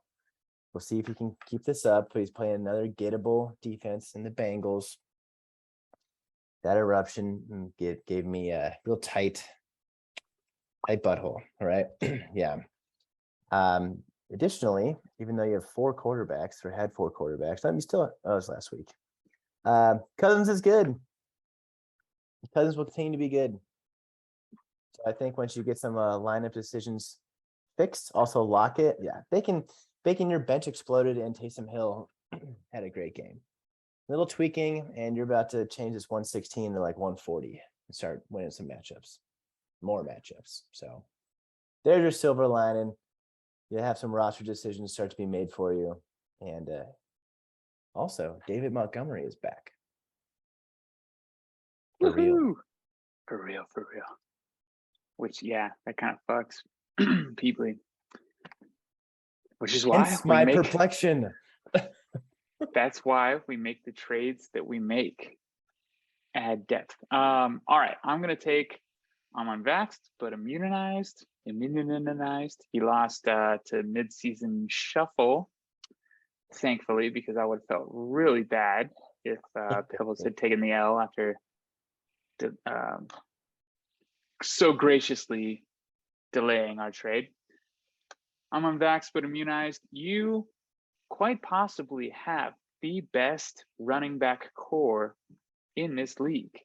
We'll see if he can keep this up. He's playing another gettable defense in the Bengals. That eruption gave me a real tight butthole. All right. Yeah. Additionally, even though you have 4 quarterbacks or had 4 quarterbacks, it was last week. Cousins is good. Cousins will continue to be good. So I think once you get some lineup decisions fixed, also Lockett. Yeah. Bacon, your bench exploded and Taysom Hill had a great game. Little tweaking, and you're about to change this 116 to like 140 and start winning some matchups, more matchups. So there's your silver lining. You have some roster decisions start to be made for you. And also, David Montgomery is back. For real. For real. Which, yeah, that kind of fucks people. Which is why Hence my perplexion. That's why we make the trades that we make. Add depth. All right, I'm unvaxxed, but immunized. He lost to midseason shuffle, thankfully, because I would have felt really bad if Pebbles had taken the L after so graciously delaying our trade. I'm unvaxxed but immunized. You quite possibly have the best running back core in this league.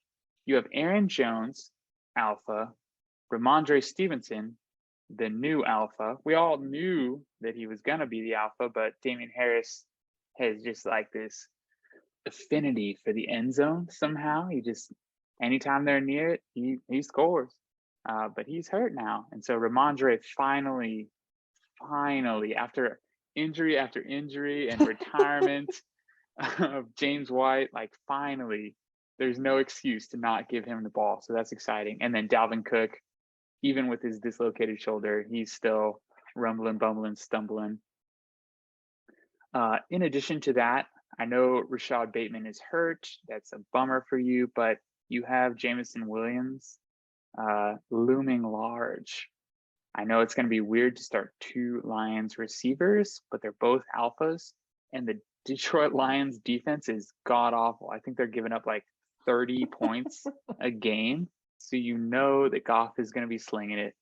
You have Aaron Jones, alpha, Ramondre Stevenson, the new alpha. We all knew that he was going to be the alpha, but Damian Harris has just like this affinity for the end zone somehow. He just, anytime they're near it, he scores. But he's hurt now. And so Ramondre finally, after injury and retirement of James White, like finally, there's no excuse to not give him the ball. So that's exciting. And then Dalvin Cook, even with his dislocated shoulder, he's still rumbling, bumbling, stumbling. In addition to that, I know Rashad Bateman is hurt. That's a bummer for you, but you have Jamison Williams looming large. I know it's going to be weird to start two Lions receivers, but they're both alphas, and the Detroit Lions defense is god awful. I think they're giving up like 30 points a game. So you know that Goff is going to be slinging it,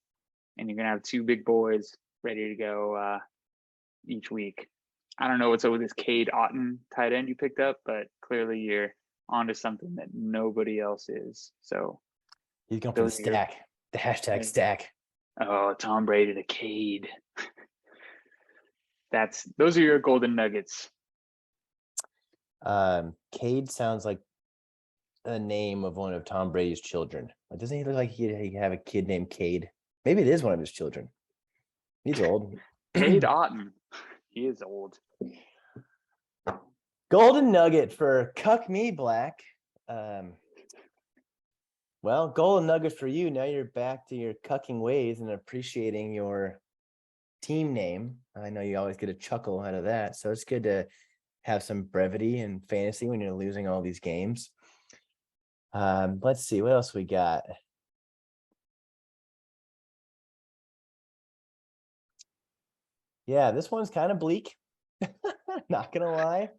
and you're going to have two big boys ready to go each week. I don't know what's up with this Cade Otton tight end you picked up, but clearly you're onto something that nobody else is. So he's going for the stack, the hashtag stack. Oh, Tom Brady to Cade. Those are your golden nuggets. Cade sounds like a name of one of Tom Brady's children. Doesn't he look like he'd have a kid named Cade? Maybe it is one of his children. He's old. Cade Otton. He is old. Golden nugget for Cuck Me Black. Well, golden nugget for you. Now you're back to your cucking ways and appreciating your team name. I know you always get a chuckle out of that. So it's good to have some brevity and fantasy when you're losing all these games. Let's see what else we got. Yeah, this one's kind of bleak. Not gonna lie.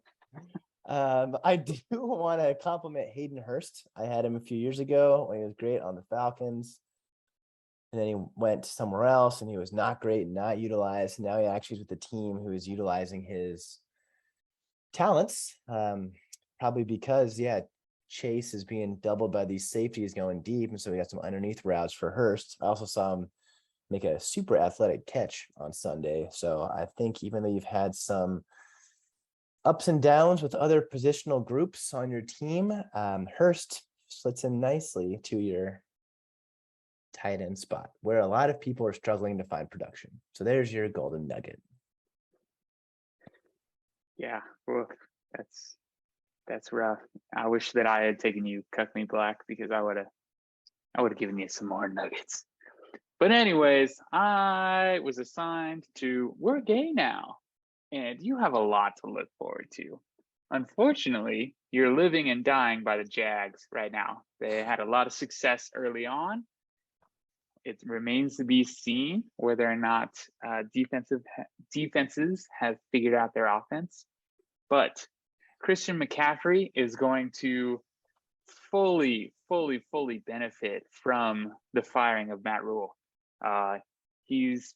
I do want to compliment Hayden Hurst. I had him a few years ago when he was great on the Falcons. And then he went somewhere else and he was not great and not utilized. Now he actually is with the team who is utilizing his talents. Probably because, Chase is being doubled by these safeties going deep. And so we got some underneath routes for Hurst. I also saw him make a super athletic catch on Sunday. So I think even though you've had some ups and downs with other positional groups on your team, Hurst slits in nicely to your tight end spot where a lot of people are struggling to find production. So there's your golden nugget. Yeah, well, that's rough. I wish that I had taken you Cuck Me Black because I would have given you some more nuggets. But anyways, I was assigned to We're Gay Now, and you have a lot to look forward to. Unfortunately, you're living and dying by the Jags right now. They had a lot of success early on. It remains to be seen whether or not defenses have figured out their offense. But Christian McCaffrey is going to fully benefit from the firing of Matt Rule. He's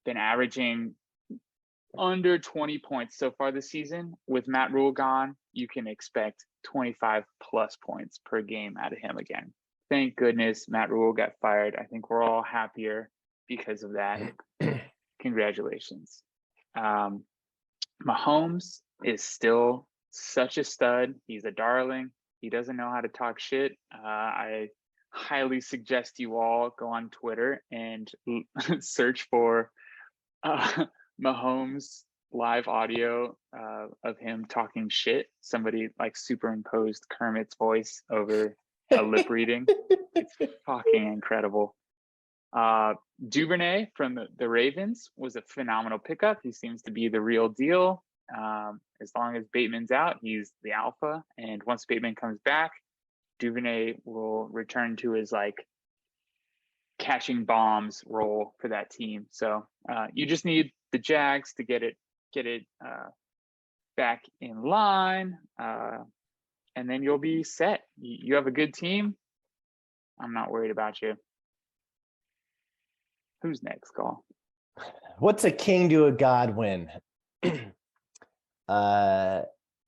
been averaging under 20 points so far this season. With Matt Rule gone, you can expect 25 plus points per game out of him again. Thank goodness Matt Rule got fired. I think we're all happier because of that. Congratulations. Mahomes is still such a stud. He's a darling. He doesn't know how to talk shit. I highly suggest you all go on Twitter and search for Mahomes live audio of him talking shit. Somebody like superimposed Kermit's voice over a lip reading. It's fucking incredible. Duvernay from the Ravens was a phenomenal pickup. He seems to be the real deal. As long as Bateman's out, he's the alpha. And once Bateman comes back, Duvernay will return to his like catching bombs role for that team. So you just need the Jags to get it back in line, and then you'll be set. You have a good team. I'm not worried about you. Who's next, Call? What's a king to a god win?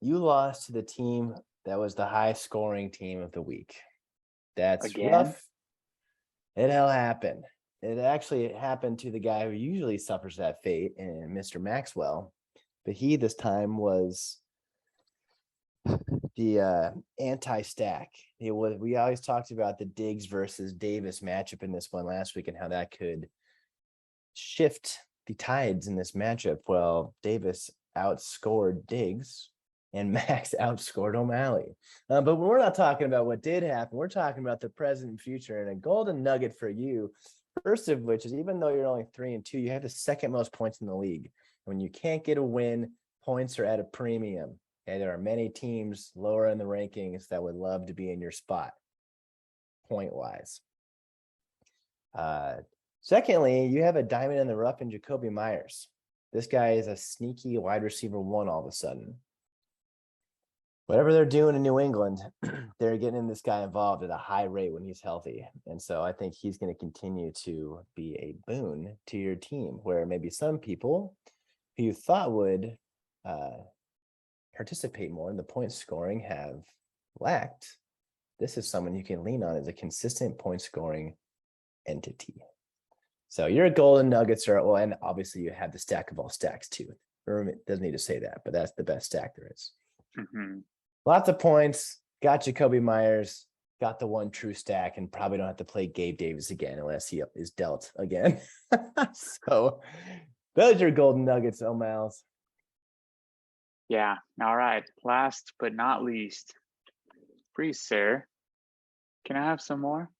You lost to the team that was the high scoring team of the week. That's Again? rough. It'll happen. It actually happened to the guy who usually suffers that fate, and Mr. Maxwell, but he this time was the anti-stack. We always talked about the Diggs versus Davis matchup in this one last week and how that could shift the tides in this matchup. Well, Davis outscored Diggs and Max outscored O'Malley. But we're not talking about what did happen. We're talking about the present and future, and a golden nugget for you. First of which is, even though you're only 3-2, you have the second most points in the league. When you can't get a win, points are at a premium. Okay, there are many teams lower in the rankings that would love to be in your spot, point-wise. Secondly, you have a diamond in the rough in Jacoby Myers. This guy is a sneaky wide receiver 1 all of a sudden. Whatever they're doing in New England, they're getting this guy involved at a high rate when he's healthy. And so I think he's going to continue to be a boon to your team, where maybe some people who you thought would participate more in the point scoring have lacked. This is someone you can lean on as a consistent point scoring entity. So your golden nuggets are, well, and obviously you have the stack of all stacks too. It doesn't need to say that, but that's the best stack there is. Mm-hmm. Lots of points, got Jacoby Myers, got the one true stack, and probably don't have to play Gabe Davis again unless he is dealt again. So those are your golden nuggets, O'Mals. Yeah. All right. Last but not least, please, sir, can I have some more?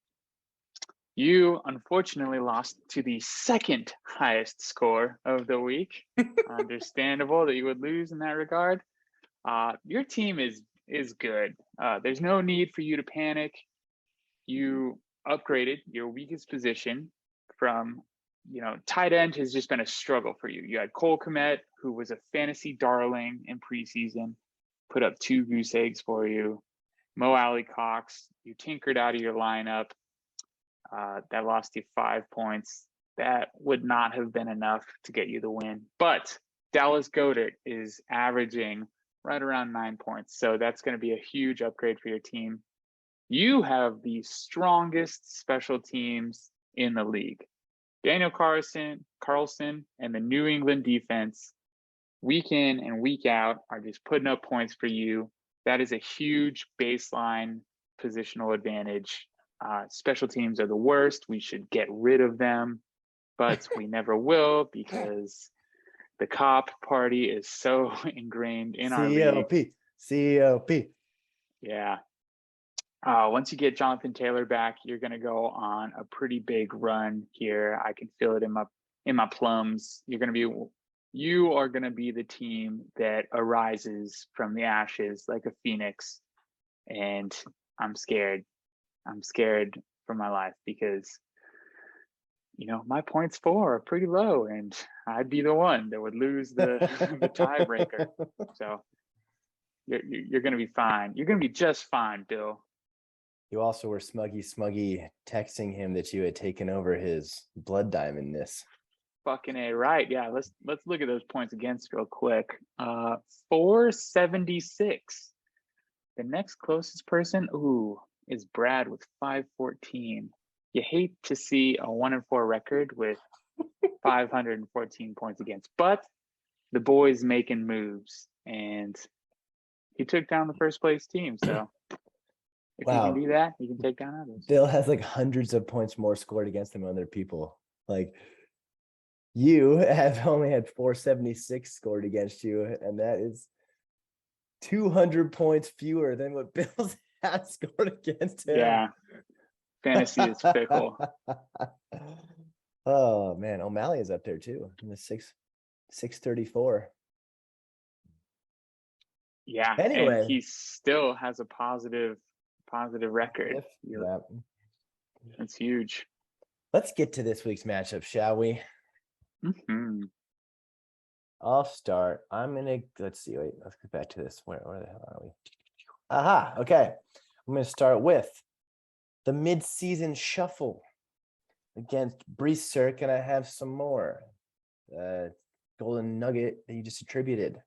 You unfortunately lost to the second highest score of the week. Understandable that you would lose in that regard. Your team is good. There's no need for you to panic. You upgraded your weakest position from, tight end has just been a struggle for you. You had Cole Kmet, who was a fantasy darling in preseason, put up 2 goose eggs for you. Mo Alley Cox, you tinkered out of your lineup. That lost you 5 points. That would not have been enough to get you the win. But Dallas Goedert is averaging right around 9 points. So that's going to be a huge upgrade for your team. You have the strongest special teams in the league. Daniel Carlson and the New England defense, week in and week out, are just putting up points for you. That is a huge baseline positional advantage. Special teams are the worst. We should get rid of them, but we never will because the cop party is so ingrained in our league. COP. Yeah. Once you get Jonathan Taylor back, you're going to go on a pretty big run here. I can feel it in my plums. You are going to be the team that arises from the ashes like a phoenix. And I'm scared. I'm scared for my life because, my points for are pretty low, and I'd be the one that would lose the tiebreaker. So you're going to be fine. You're going to be just fine, Bill. You also were smuggy texting him that you had taken over his blood diamondness. Fucking A, right. Yeah, let's look at those points against real quick. 476. The next closest person, is Brad with 514. You hate to see a 1-4 record with 514 points against, but the boy's making moves, and he took down the first place team. So if you can do that, you can take down others. Bill has like hundreds of points more scored against him than other people. Like, you have only had 476 scored against you, and that is 200 points fewer than what Bill's had scored against him. Yeah. Fantasy is fickle. Oh man, O'Malley is up there too in the 634. Yeah. Anyway, and he still has a positive record. Yeah. That's huge. Let's get to this week's matchup, shall we? Mm-hmm. I'll start. Let's see. Wait, let's get back to this. Where the hell are we? Aha. Okay. I'm going to start with the mid-season shuffle against Brees Cirque, and I have some more. golden nugget that you just attributed.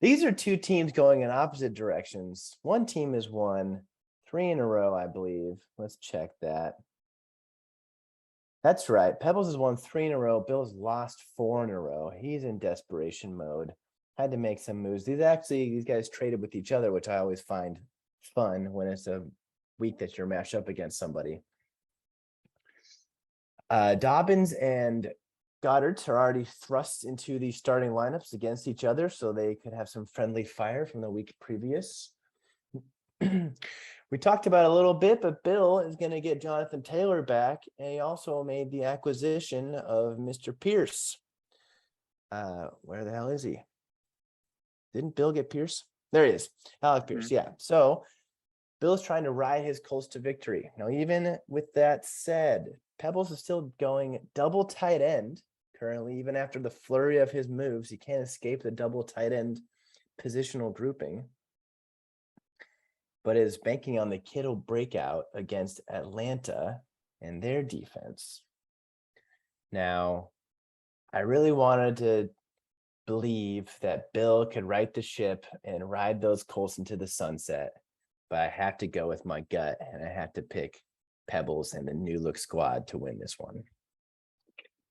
These are two teams going in opposite directions. One team has won 3 in a row, I believe. Let's check that. That's right. Pebbles has won 3 in a row. Bill's lost 4 in a row. He's in desperation mode. Had to make some moves. These guys traded with each other, which I always find fun when it's a week that you're matched up against somebody. Dobbins and Goddard are already thrust into the starting lineups against each other, so they could have some friendly fire from the week previous. We talked about it a little bit, but Bill is going to get Jonathan Taylor back, and he also made the acquisition of Mr. Pierce. Where the hell is he? Didn't Bill get Pierce? There he is, Alec Pierce. Yeah. So Bill's trying to ride his Colts to victory. Now, even with that said, Pebbles is still going double tight end currently, even after the flurry of his moves. He can't escape the double tight end positional grouping, but is banking on the Kittle breakout against Atlanta and their defense. Now, I really wanted to believe that Bill could right the ship and ride those Colts into the sunset, but I have to go with my gut, and I have to pick Pebbles and the new look squad to win this one.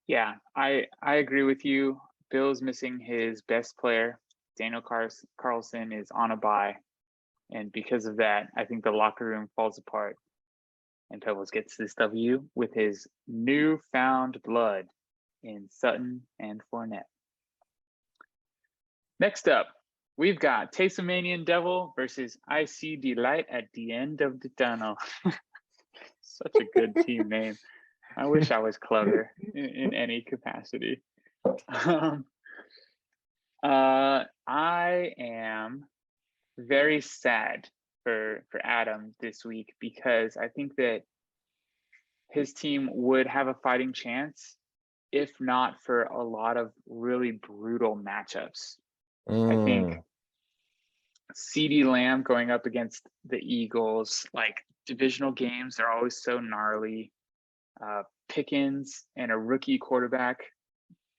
Yeah, I agree with you. Bill's missing his best player. Daniel Carlson is on a bye. And because of that, I think the locker room falls apart. And Pebbles gets this W with his newfound blood in Sutton and Fournette. Next up, we've got Tasmanian Devil versus I See Delight at the End of the Tunnel. Such a good team name. I wish I was clever in any capacity. I am very sad for Adam this week because I think that his team would have a fighting chance if not for a lot of really brutal matchups. I think CeeDee Lamb going up against the Eagles, like divisional games, they're always so gnarly. Pickens and a rookie quarterback,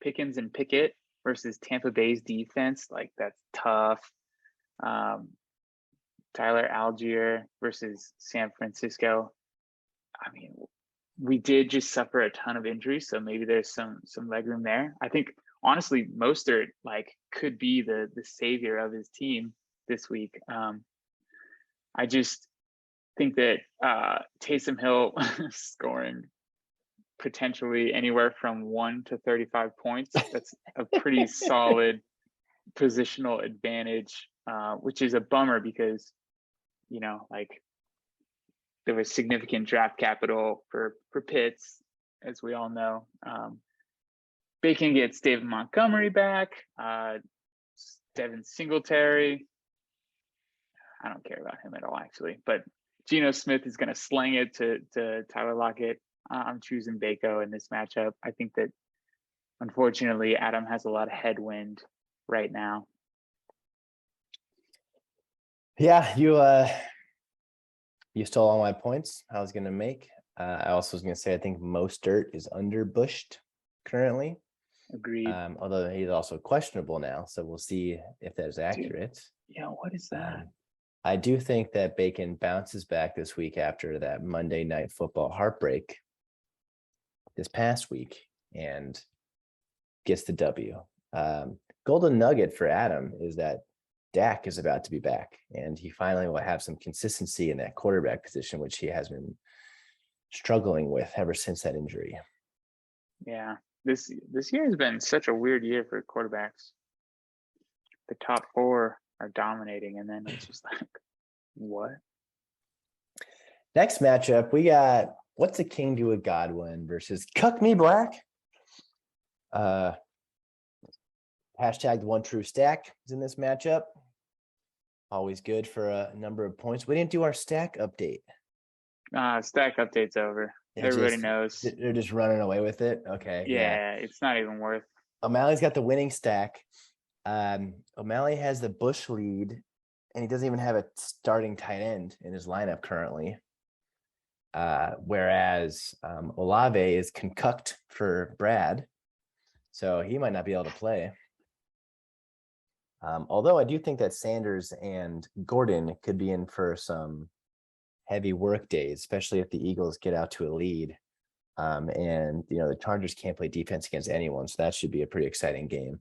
Pickens and Pickett versus Tampa Bay's defense, like that's tough. Tyler Algier versus San Francisco. I mean, we did just suffer a ton of injuries, so maybe there's some legroom there. I think honestly, Mostert like could be the savior of his team this week. I just think that Taysom Hill scoring potentially anywhere from 1 to 35 points. That's a pretty solid positional advantage, which is a bummer because, you know, like there was significant draft capital for Pitts, as we all know. Bacon gets David Montgomery back, Devin Singletary. I don't care about him at all, actually. But Geno Smith is going to sling it to Tyler Lockett. I'm choosing Bako in this matchup. I think that, unfortunately, Adam has a lot of headwind right now. Yeah, you stole all my points I was going to make. I also was going to say I think Mostert is under bushed currently. Agreed. Although he's also questionable now, so we'll see if that is accurate. Dude, yeah, what is that? I do think that Bacon bounces back this week after that Monday Night Football heartbreak this past week and gets the W. Golden nugget for Adam is that Dak is about to be back, and he finally will have some consistency in that quarterback position, which he has been struggling with ever since that injury. Yeah, this year has been such a weird year for quarterbacks. The top 4 are dominating, and then it's just like, what? Next matchup, we got What's a King to a Godwin versus Cuck Me Black. Hashtag the one true stack is in this matchup. Always good for a number of points. We didn't do our stack update. Stack update's over. Everybody knows. They're just running away with it. Okay. Yeah, it's not even worth. O'Malley's got the winning stack. O'Malley has the Bush lead, and he doesn't even have a starting tight end in his lineup currently. Whereas Olave is concussed for Brad. So he might not be able to play. Although I do think that Sanders and Gordon could be in for some heavy work days, especially if the Eagles get out to a lead. And the Chargers can't play defense against anyone, so that should be a pretty exciting game.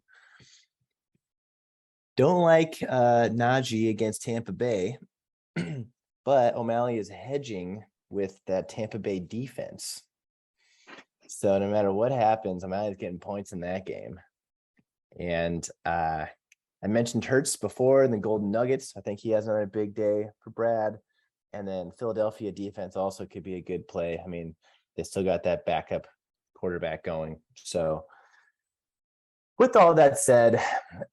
Don't like Najee against Tampa Bay, but O'Malley is hedging with that Tampa Bay defense. So no matter what happens, O'Malley's getting points in that game. And I mentioned Hurts before in the Golden Nuggets. I think he has another big day for Brad. And then Philadelphia defense also could be a good play. I mean, they still got that backup quarterback going. So with all that said,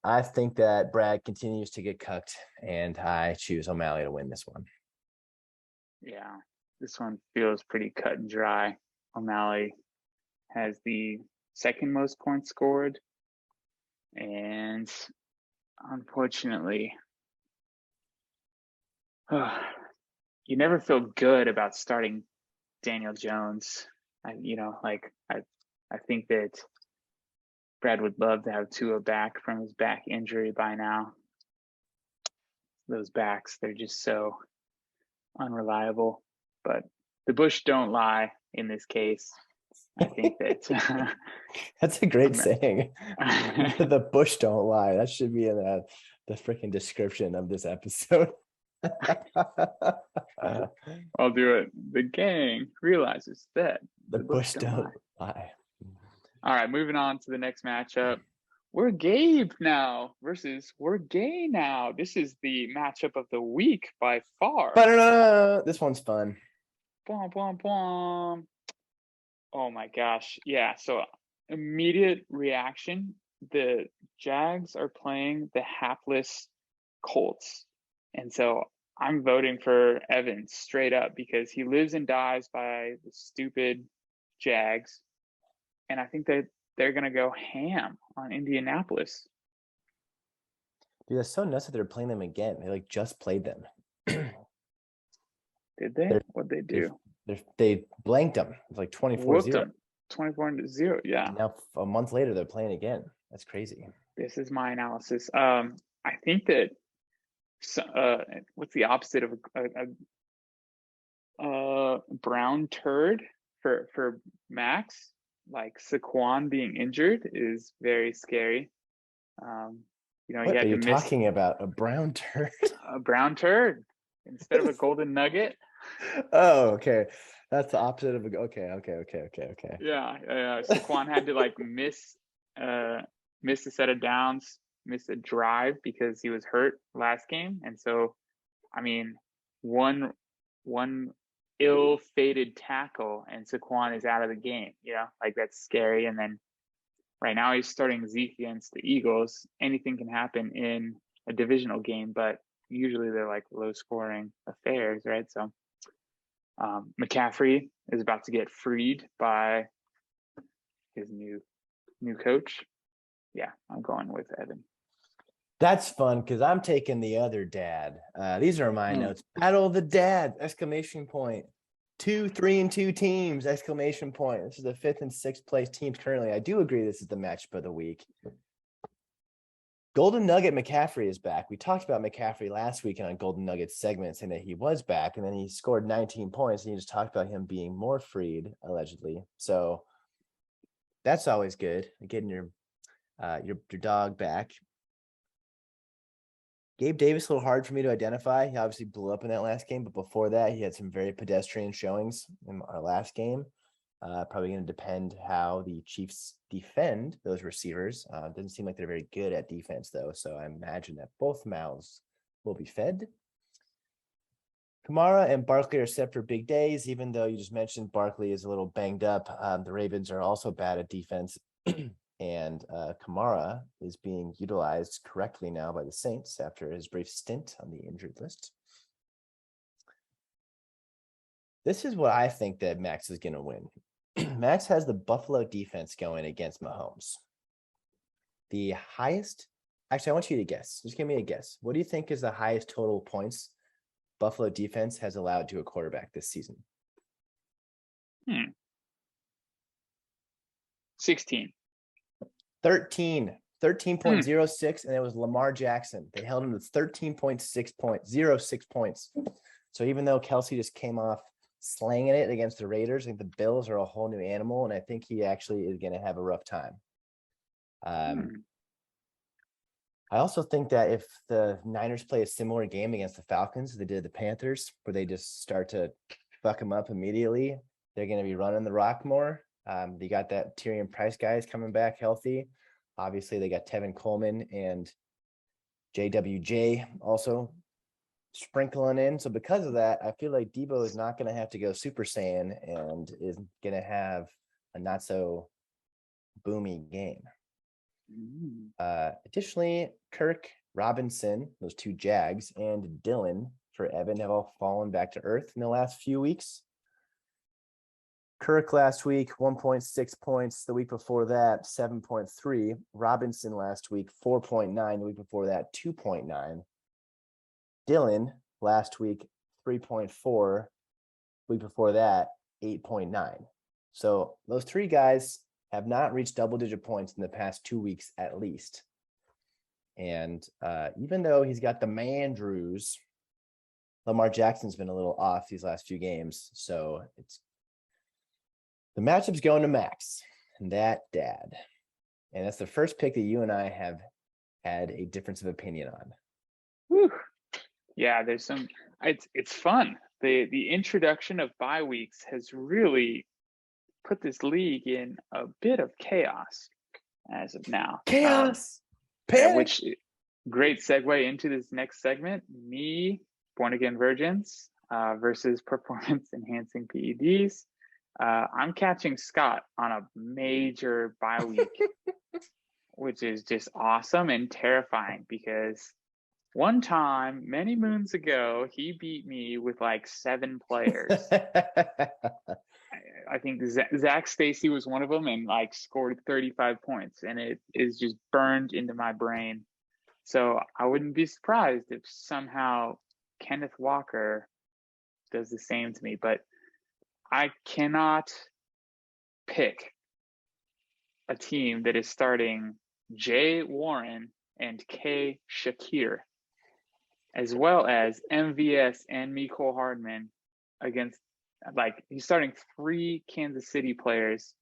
I think that Brad continues to get cucked, and I choose O'Malley to win this one. Yeah, this one feels pretty cut and dry. O'Malley has the second most points scored, and unfortunately, you never feel good about starting Daniel Jones. I think that Brad would love to have Tua back from his back injury by now. Those backs, they're just so unreliable. But the bush don't lie in this case. I think that that's a great saying. The bush don't lie. That should be in the freaking description of this episode. I'll do it. The gang realizes that the bush don't lie. All right, moving on to the next matchup. We're Gabe now versus We're Gay now. This is the matchup of the week by far. This one's fun. Bwom, bwom, bwom. Oh my gosh. Yeah, so immediate reaction. The Jags are playing the hapless Colts. And so I'm voting for Evans straight up because he lives and dies by the stupid Jags. And I think that they're going to go ham on Indianapolis. Dude, that's so nuts that they're playing them again. They just played them. Did they? What'd they do? They blanked them. It's like 24-0. 24-0, yeah. And now a month later, they're playing again. That's crazy. This is my analysis. I think that what's the opposite of a brown turd for Max? Like Saquon being injured is very scary. What are you talking about? A brown turd? A brown turd instead of a golden nugget. Oh, okay. That's the opposite of okay. Yeah. Saquon had to miss a set of downs, miss a drive because he was hurt last game, and so, I mean, one ill-fated tackle and Saquon is out of the game. That's scary. And then right now he's starting Zeke against the Eagles. Anything can happen in a divisional game, but usually they're low-scoring affairs, right? So McCaffrey is about to get freed by his new coach. Yeah, I'm going with Evan. That's fun because I'm taking the other dad. These are my notes. Battle of the dad! ! 2, 3, and 2 teams! ! This is the 5th and 6th place teams currently. I do agree this is the matchup of the week. Golden Nugget McCaffrey is back. We talked about McCaffrey last week on Golden Nugget segment, saying that he was back, and then he scored 19 points, and you just talked about him being more freed, allegedly. So that's always good, getting your dog back. Gabe Davis, a little hard for me to identify. He obviously blew up in that last game, but before that, he had some very pedestrian showings in our last game. Probably going to depend how the Chiefs defend those receivers. Doesn't seem like they're very good at defense, though, so I imagine that both mouths will be fed. Kamara and Barkley are set for big days, even though you just mentioned Barkley is a little banged up. The Ravens are also bad at defense. And Kamara is being utilized correctly now by the Saints after his brief stint on the injured list. This is what I think that Max is going to win. Max has the Buffalo defense going against Mahomes. The highest, actually, I want you to guess. Just give me a guess. What do you think is the highest total points Buffalo defense has allowed to a quarterback this season? 16. 13.06, and it was Lamar Jackson. They held him to 13.06 points. So even though Kelsey just came off slanging it against the Raiders, I think the Bills are a whole new animal, and I think he actually is going to have a rough time. I also think that if the Niners play a similar game against the Falcons, they did the Panthers, where they just start to fuck them up immediately, they're going to be running the rock more. They got that Tyrion Price guys coming back healthy. Obviously, they got Tevin Coleman and JWJ also sprinkling in. So because of that, I feel like Debo is not going to have to go Super Saiyan and is going to have a not so boomy game. Additionally, Kirk Robinson, those two Jags, and Dylan for Evan have all fallen back to earth in the last few weeks. Kirk last week, 1.6 points. The week before that, 7.3. Robinson last week, 4.9. The week before that, 2.9. Dylan last week, 3.4. Week before that, 8.9. So those three guys have not reached double-digit points in the past 2 weeks at least. And even though he's got the Mandrews, Lamar Jackson's been a little off these last few games. So it's the matchup's going to Max and that dad. And that's the first pick that you and I have had a difference of opinion on. Whew. Yeah, there's some, it's fun. The introduction of bye weeks has really put this league in a bit of chaos as of now. Chaos! Which, great segue into this next segment, me, born again virgins versus performance enhancing PEDs. I'm catching Scott on a major bye week, which is just awesome and terrifying because one time, many moons ago, he beat me with like 7 players. I think Zach Stacy was one of them and like scored 35 points, and it is just burned into my brain. So I wouldn't be surprised if somehow Kenneth Walker does the same to me, but I cannot pick a team that is starting Jay Warren and K Shakir, as well as MVS and Mecole Hardman against, like, he's starting 3 Kansas City players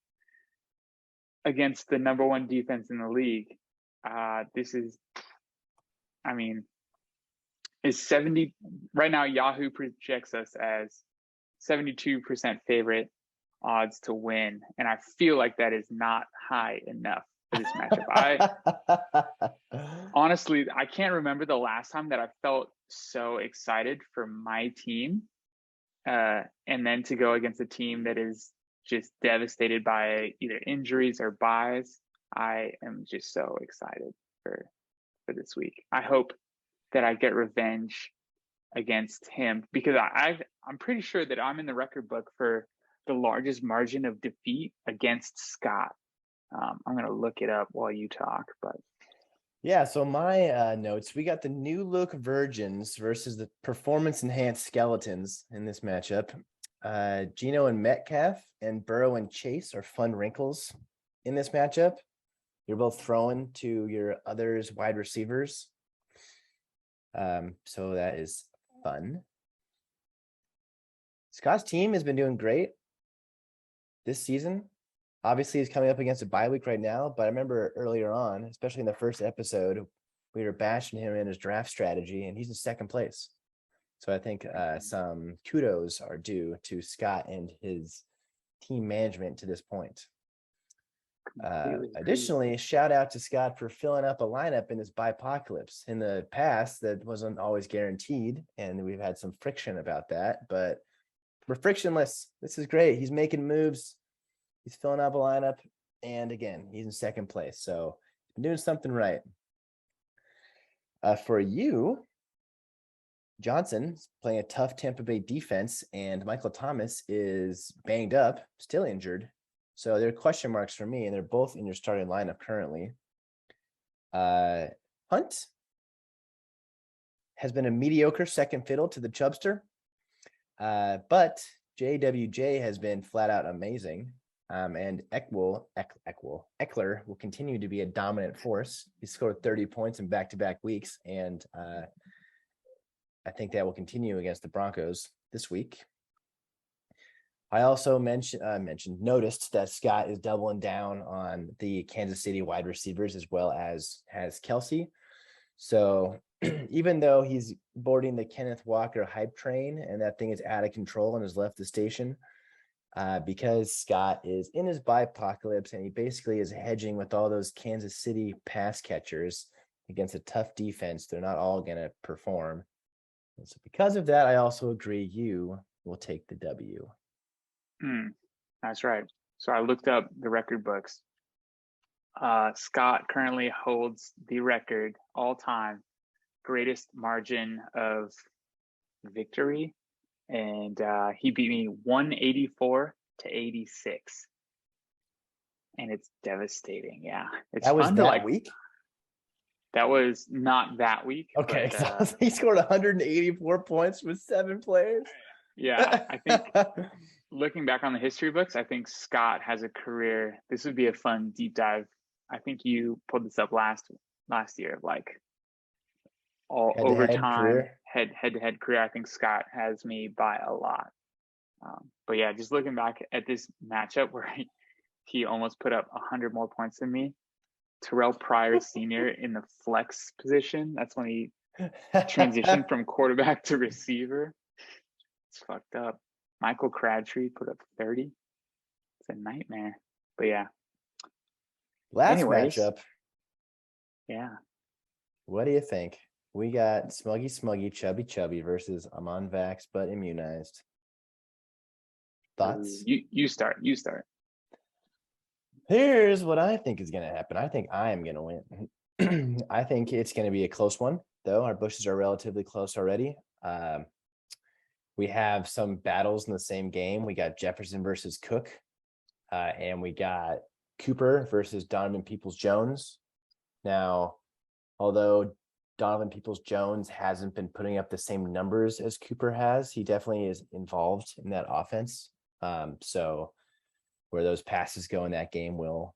against the number 1 defense in the league. This is, I mean, is 70 right now. Yahoo projects us as 72% favorite odds to win, and I feel like that is not high enough for this matchup. Honestly, I can't remember the last time that I felt so excited for my team, and then to go against a team that is just devastated by either injuries or buys. I am just so excited for this week. I hope that I get revenge against him because I'm pretty sure that I'm in the record book for the largest margin of defeat against Scott. I'm going to look it up while you talk, but yeah, so my notes, we got the new look virgins versus the performance enhanced skeletons in this matchup. Geno and Metcalf and Burrow and Chase are fun wrinkles in this matchup. You're both throwing to your others wide receivers. So that is fun. Scott's team has been doing great this season. Obviously, he's coming up against a bye week right now, but I remember earlier on, especially in the first episode, we were bashing him in his draft strategy, and he's in second place. So I think some kudos are due to Scott and his team management to this point. Additionally, shout out to Scott for filling up a lineup in this bipocalypse. In the past, that wasn't always guaranteed, and we've had some friction about that, but we're frictionless. This is great. He's making moves. He's filling up a lineup, and again, he's in second place. So he's been doing something right. For you, Johnson's playing a tough Tampa Bay defense, and Michael Thomas is banged up, still injured. So there are question marks for me, and they're both in your starting lineup currently. Hunt has been a mediocre second fiddle to the Chubster, but JWJ has been flat out amazing. And Eckler will continue to be a dominant force. He scored 30 points in back-to-back weeks, and I think that will continue against the Broncos this week. I also noticed that Scott is doubling down on the Kansas City wide receivers as well as has Kelsey. So even though he's boarding the Kenneth Walker hype train and that thing is out of control and has left the station, because Scott is in his bipocalypse and he basically is hedging with all those Kansas City pass catchers against a tough defense, they're not all going to perform. And so because of that, I also agree you will take the W. That's right. So I looked up the record books. Scott currently holds the record all-time greatest margin of victory, and he beat me 184 to 86, and it's devastating. Yeah, it's that was fun that to like week. That was not that week. Okay, but, he scored 184 points with 7 players. Yeah, I think looking back on the history books, I think Scott has a career. This would be a fun deep dive. I think you pulled this up last year, like all overtime head-to-head career. I think Scott has me by a lot. But yeah, just looking back at this matchup where he almost put up 100 more points than me. Terrell Pryor Sr. in the flex position. That's when he transitioned from quarterback to receiver. It's fucked up. Michael Crabtree put up 30. It's a nightmare. But yeah. Last matchup. Yeah. What do you think? We got Smuggy, Chubby versus Amon Vax, but immunized. Thoughts? You start. Here's what I think is going to happen. I think I am going to win. I think it's going to be a close one, though. Our bushes are relatively close already. We have some battles in the same game. We got Jefferson versus Cook, and we got Cooper versus Donovan Peoples-Jones. Now, although Donovan Peoples-Jones hasn't been putting up the same numbers as Cooper has, he definitely is involved in that offense. So where those passes go in that game will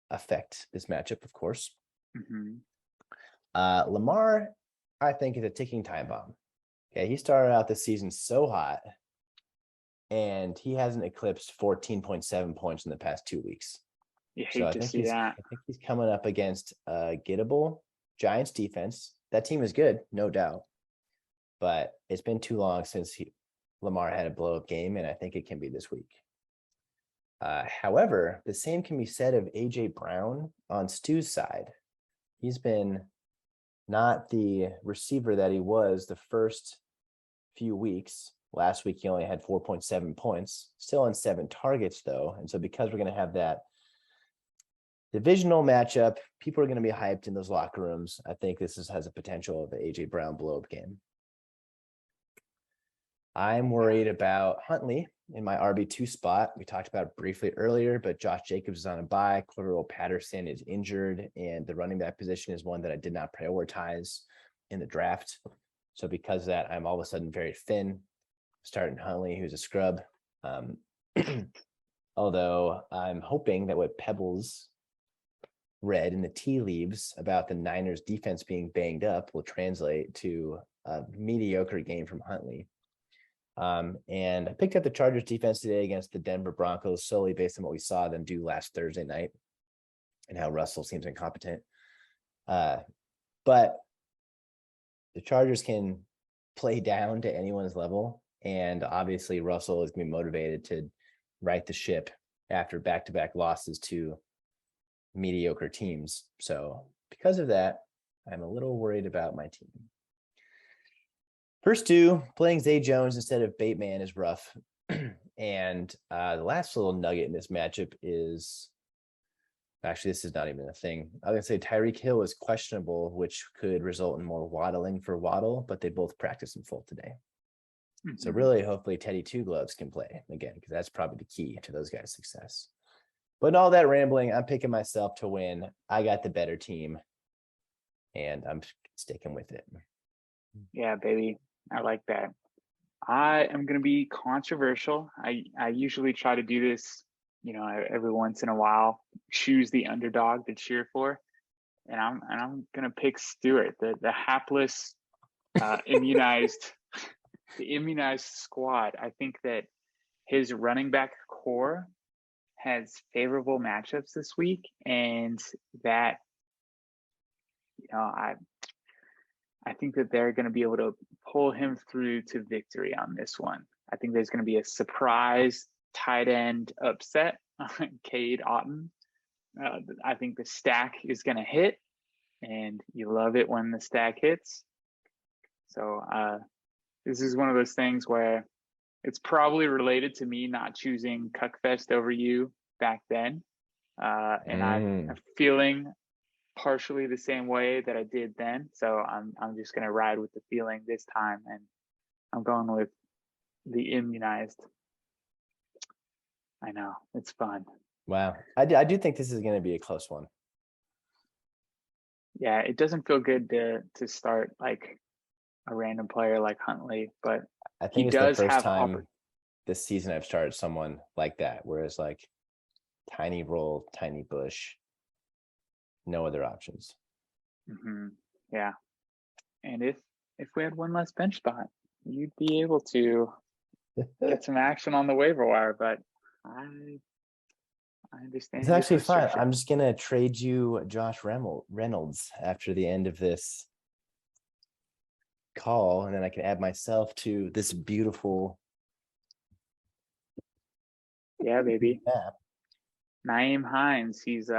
affect this matchup, of course. Mm-hmm. Lamar, I think, is a ticking time bomb. Okay, he started out the season so hot, and he hasn't eclipsed 14.7 points in the past 2 weeks. You hate to see that. I think he's coming up against a gettable Giants defense. That team is good, no doubt. But it's been too long since Lamar had a blow-up game, and I think it can be this week. However, the same can be said of A.J. Brown on Stu's side. He's been not the receiver that he was the first few weeks. Last week, he only had 4.7 points, still on 7 targets, though. And so because we're going to have that divisional matchup, people are going to be hyped in those locker rooms. I think this has a potential of an A.J. Brown blow-up game. I'm worried about Huntley in my RB2 spot. We talked about it briefly earlier, but Josh Jacobs is on a bye. Cordero Patterson is injured, and the running back position is one that I did not prioritize in the draft. So because of that, I'm all of a sudden very thin, starting Huntley, who's a scrub. Although I'm hoping that what Pebbles read in the tea leaves about the Niners defense being banged up will translate to a mediocre game from Huntley. And I picked up the Chargers defense today against the Denver Broncos solely based on what we saw them do last Thursday night and how Russell seems incompetent. But the Chargers can play down to anyone's level. And obviously Russell is going to be motivated to right the ship after back-to-back losses to mediocre teams. So because of that, I'm a little worried about my team. First two, playing Zay Jones instead of Bateman is rough. And the last little nugget in this matchup is, actually, this is not even a thing. I was going to say Tyreek Hill is questionable, which could result in more waddling for Waddle, but they both practiced in full today. Mm-hmm. So really, hopefully Teddy Two Gloves can play again, because that's probably the key to those guys' success. But in all that rambling, I'm picking myself to win. I got the better team, and I'm sticking with it. Yeah, baby. I like that. I am going to be controversial. I usually try to do this every once in a while choose the underdog to cheer for, and I'm gonna pick Stewart, the hapless, immunized, the immunized squad. I think that his running back core has favorable matchups this week, and that I think that they're going to be able to pull him through to victory on this one. I think there's going to be a surprise tight end upset on Cade Otton. I think the stack is going to hit, and you love it when the stack hits. So this is one of those things where it's probably related to me not choosing Cuckfest over you back then. And I'm feeling partially the same way that I did then. So I'm just going to ride with the feeling this time. And I'm going with the immunized. I know, it's fun. Wow. I do think this is going to be a close one. Yeah, it doesn't feel good to start like a random player like Huntley, but I think he it's does the first have time this season I've started someone like that, whereas like tiny roll, tiny bush, no other options. Yeah. And if we had one less bench spot, you'd be able to get some action on the waiver wire, but I understand. It's actually fine. I'm just going to trade you Josh Reynolds after the end of this call, and then I can add myself to this beautiful. Yeah, baby. Map. Naeem Hines, he's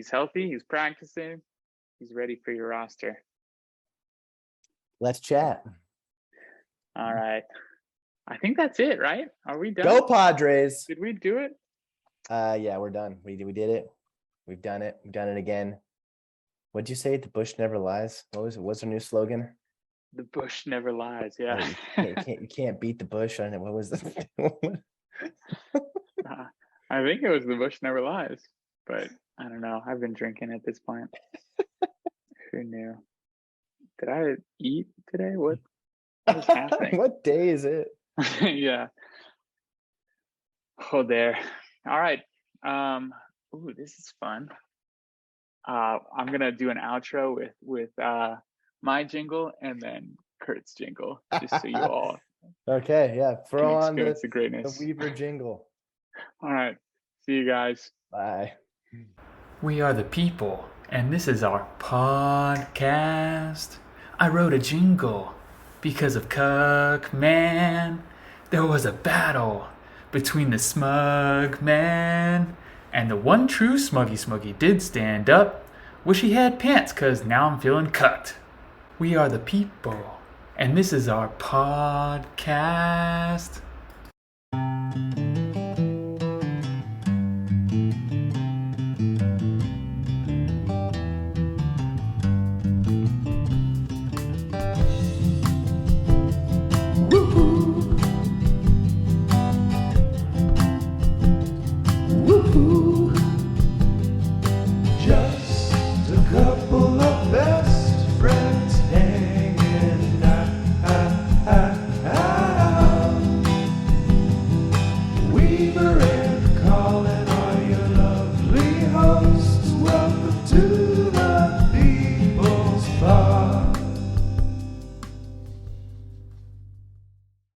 healthy, he's practicing, he's ready for your roster. Let's chat. All right. I think that's it, right? Are we done? Go Padres. Did we do it? Yeah, we're done. We did it. We've done it. We've done it again. What'd you say? The bush never lies. What was it? What's our new slogan? The bush never lies. Yeah. You can't beat the bush. I know. What was the? I think it was the bush never lies, but I don't know. I've been drinking at this point. Who knew? Did I eat today? What is happening? What day is it? Yeah. Oh, there. All right. Ooh, this is fun. I'm gonna do an outro with my jingle and then Kurt's jingle, just so you all. Okay, yeah. Throw on the greatness. The Weaver jingle. All right. See you guys. Bye. We are the people, and this is our podcast. I wrote a jingle because of Cuck Man. There was a battle between the smug man and the one true Smuggy did stand up. Wish he had pants, cause now I'm feeling cut. We are the people, and this is our podcast.